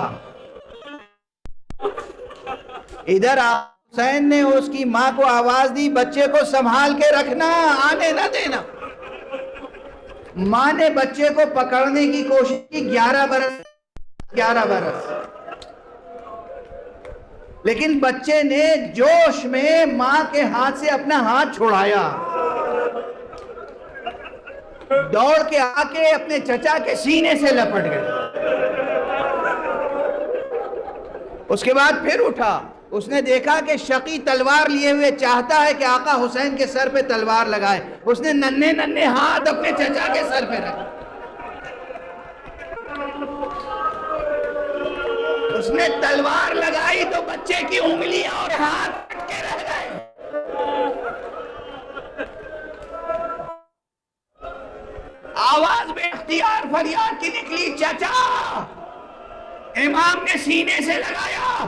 ادھر حسین نے اس کی ماں کو آواز دی بچے کو سنبھال کے رکھنا، آنے نہ دینا۔ ماں نے بچے کو پکڑنے کی کوشش کی 11 برس، لیکن بچے نے جوش میں ماں کے ہاتھ سے اپنا ہاتھ چھڑایا، دوڑ کے آ کے اپنے چچا کے سینے سے لپٹ گئے۔ اس کے بعد پھر اٹھا، اس نے دیکھا کہ شقی تلوار لیے ہوئے چاہتا ہے کہ آقا حسین کے سر پہ تلوار لگائے، اس نے ننھے ننھے ہاتھ اپنے چچا کے سر پہ رکھے، اس نے تلوار لگائی تو بچے کی انگلیاں اور ہاتھ کٹ کے رہ گئے۔ آواز بے اختیار فریاد کی نکلی، چچا! امام نے سینے سے لگایا،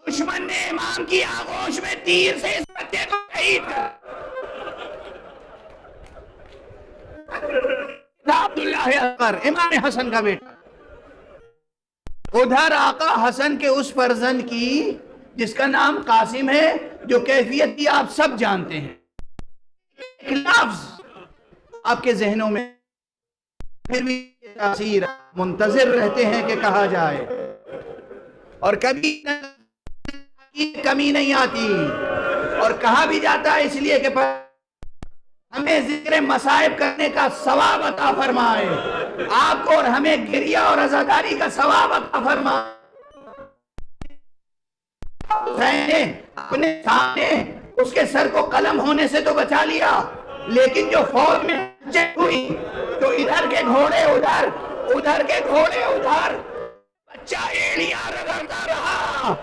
دشمن نے امام کی آغوش میں تیر سے اس بچے کو شہید کر دیا۔ عبداللہ اکبر امام حسن کا بیٹا، ادھر آقا حسن کے اس فرزند کی جس کا نام قاسم ہے، جو کیفیت کی آپ سب جانتے ہیں، ایک لفظ آپ کے ذہنوں میں پھر بھی تاثیر منتظر رہتے ہیں کہ کہا جائے، اور کبھی کمی نہیں آتی، اور کہا بھی جاتا ہے اس لیے کہ ہمیں ذکر مصائب کرنے کا ثواب عطا فرمائے، آپ کو اور ہمیں گریہ اور عزاداری کا ثواب عطا فرمائے۔ اپنے سامنے اس کے سر کو قلم ہونے سے تو بچا لیا، لیکن جو فوج میں جنگ ہوئی تو ادھر کے گھوڑے ادھر، ادھر کے گھوڑے ادھر، بچہ ایڑیاں رگڑتا رہا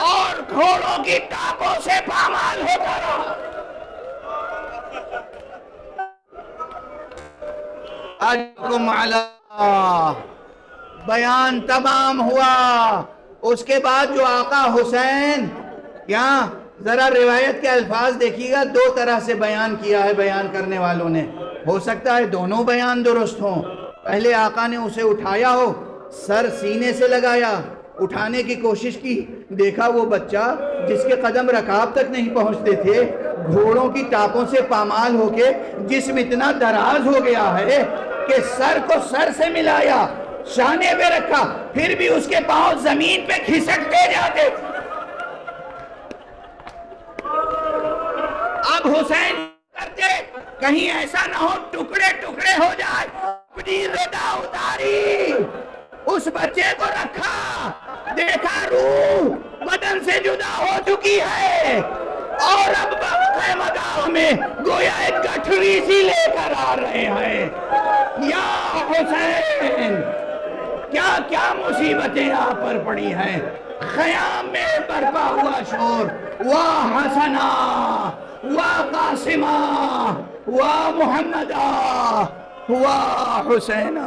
اور گھوڑوں کی ٹانگوں سے پامال ہوتا رہا۔ اجرکم علی اللہ، بیان تمام ہوا۔ اس کے بعد جو آقا حسین، یہاں ذرا روایت کے الفاظ دیکھیے گا، دو طرح سے بیان کیا ہے بیان کرنے والوں نے، ہو سکتا ہے دونوں بیان درست ہوں۔ پہلے آقا نے اسے اٹھایا ہو، سر سینے سے لگایا، اٹھانے کی کوشش کی، دیکھا وہ بچہ جس کے قدم رکاب تک نہیں پہنچتے تھے، گھوڑوں کی ٹاپوں سے پامال ہو کے جسم اتنا دراز ہو گیا ہے کہ سر کو سر سے ملایا، شانے پہ رکھا، پھر بھی اس کے پاؤں زمین پہ کھسکتے جاتے۔ اب حسین کرتے کہیں ایسا نہ ہو ٹکڑے ٹکڑے ہو جائے، اپنی ردا اتاری، اس بچے کو رکھا، دیکھا روح بدن سے جدا ہو چکی ہے، اور اب خیمہ گاہ میں میں گویا ایک گٹھری سی لے کر آ رہے ہیں. یا حسین، کیا کیا مصیبتیں یہاں پر پڑی ہیں. خیام میں برپا ہوا شور، واہ حسنا واہ قاسمہ واہ محمدہ واہ حسینہ.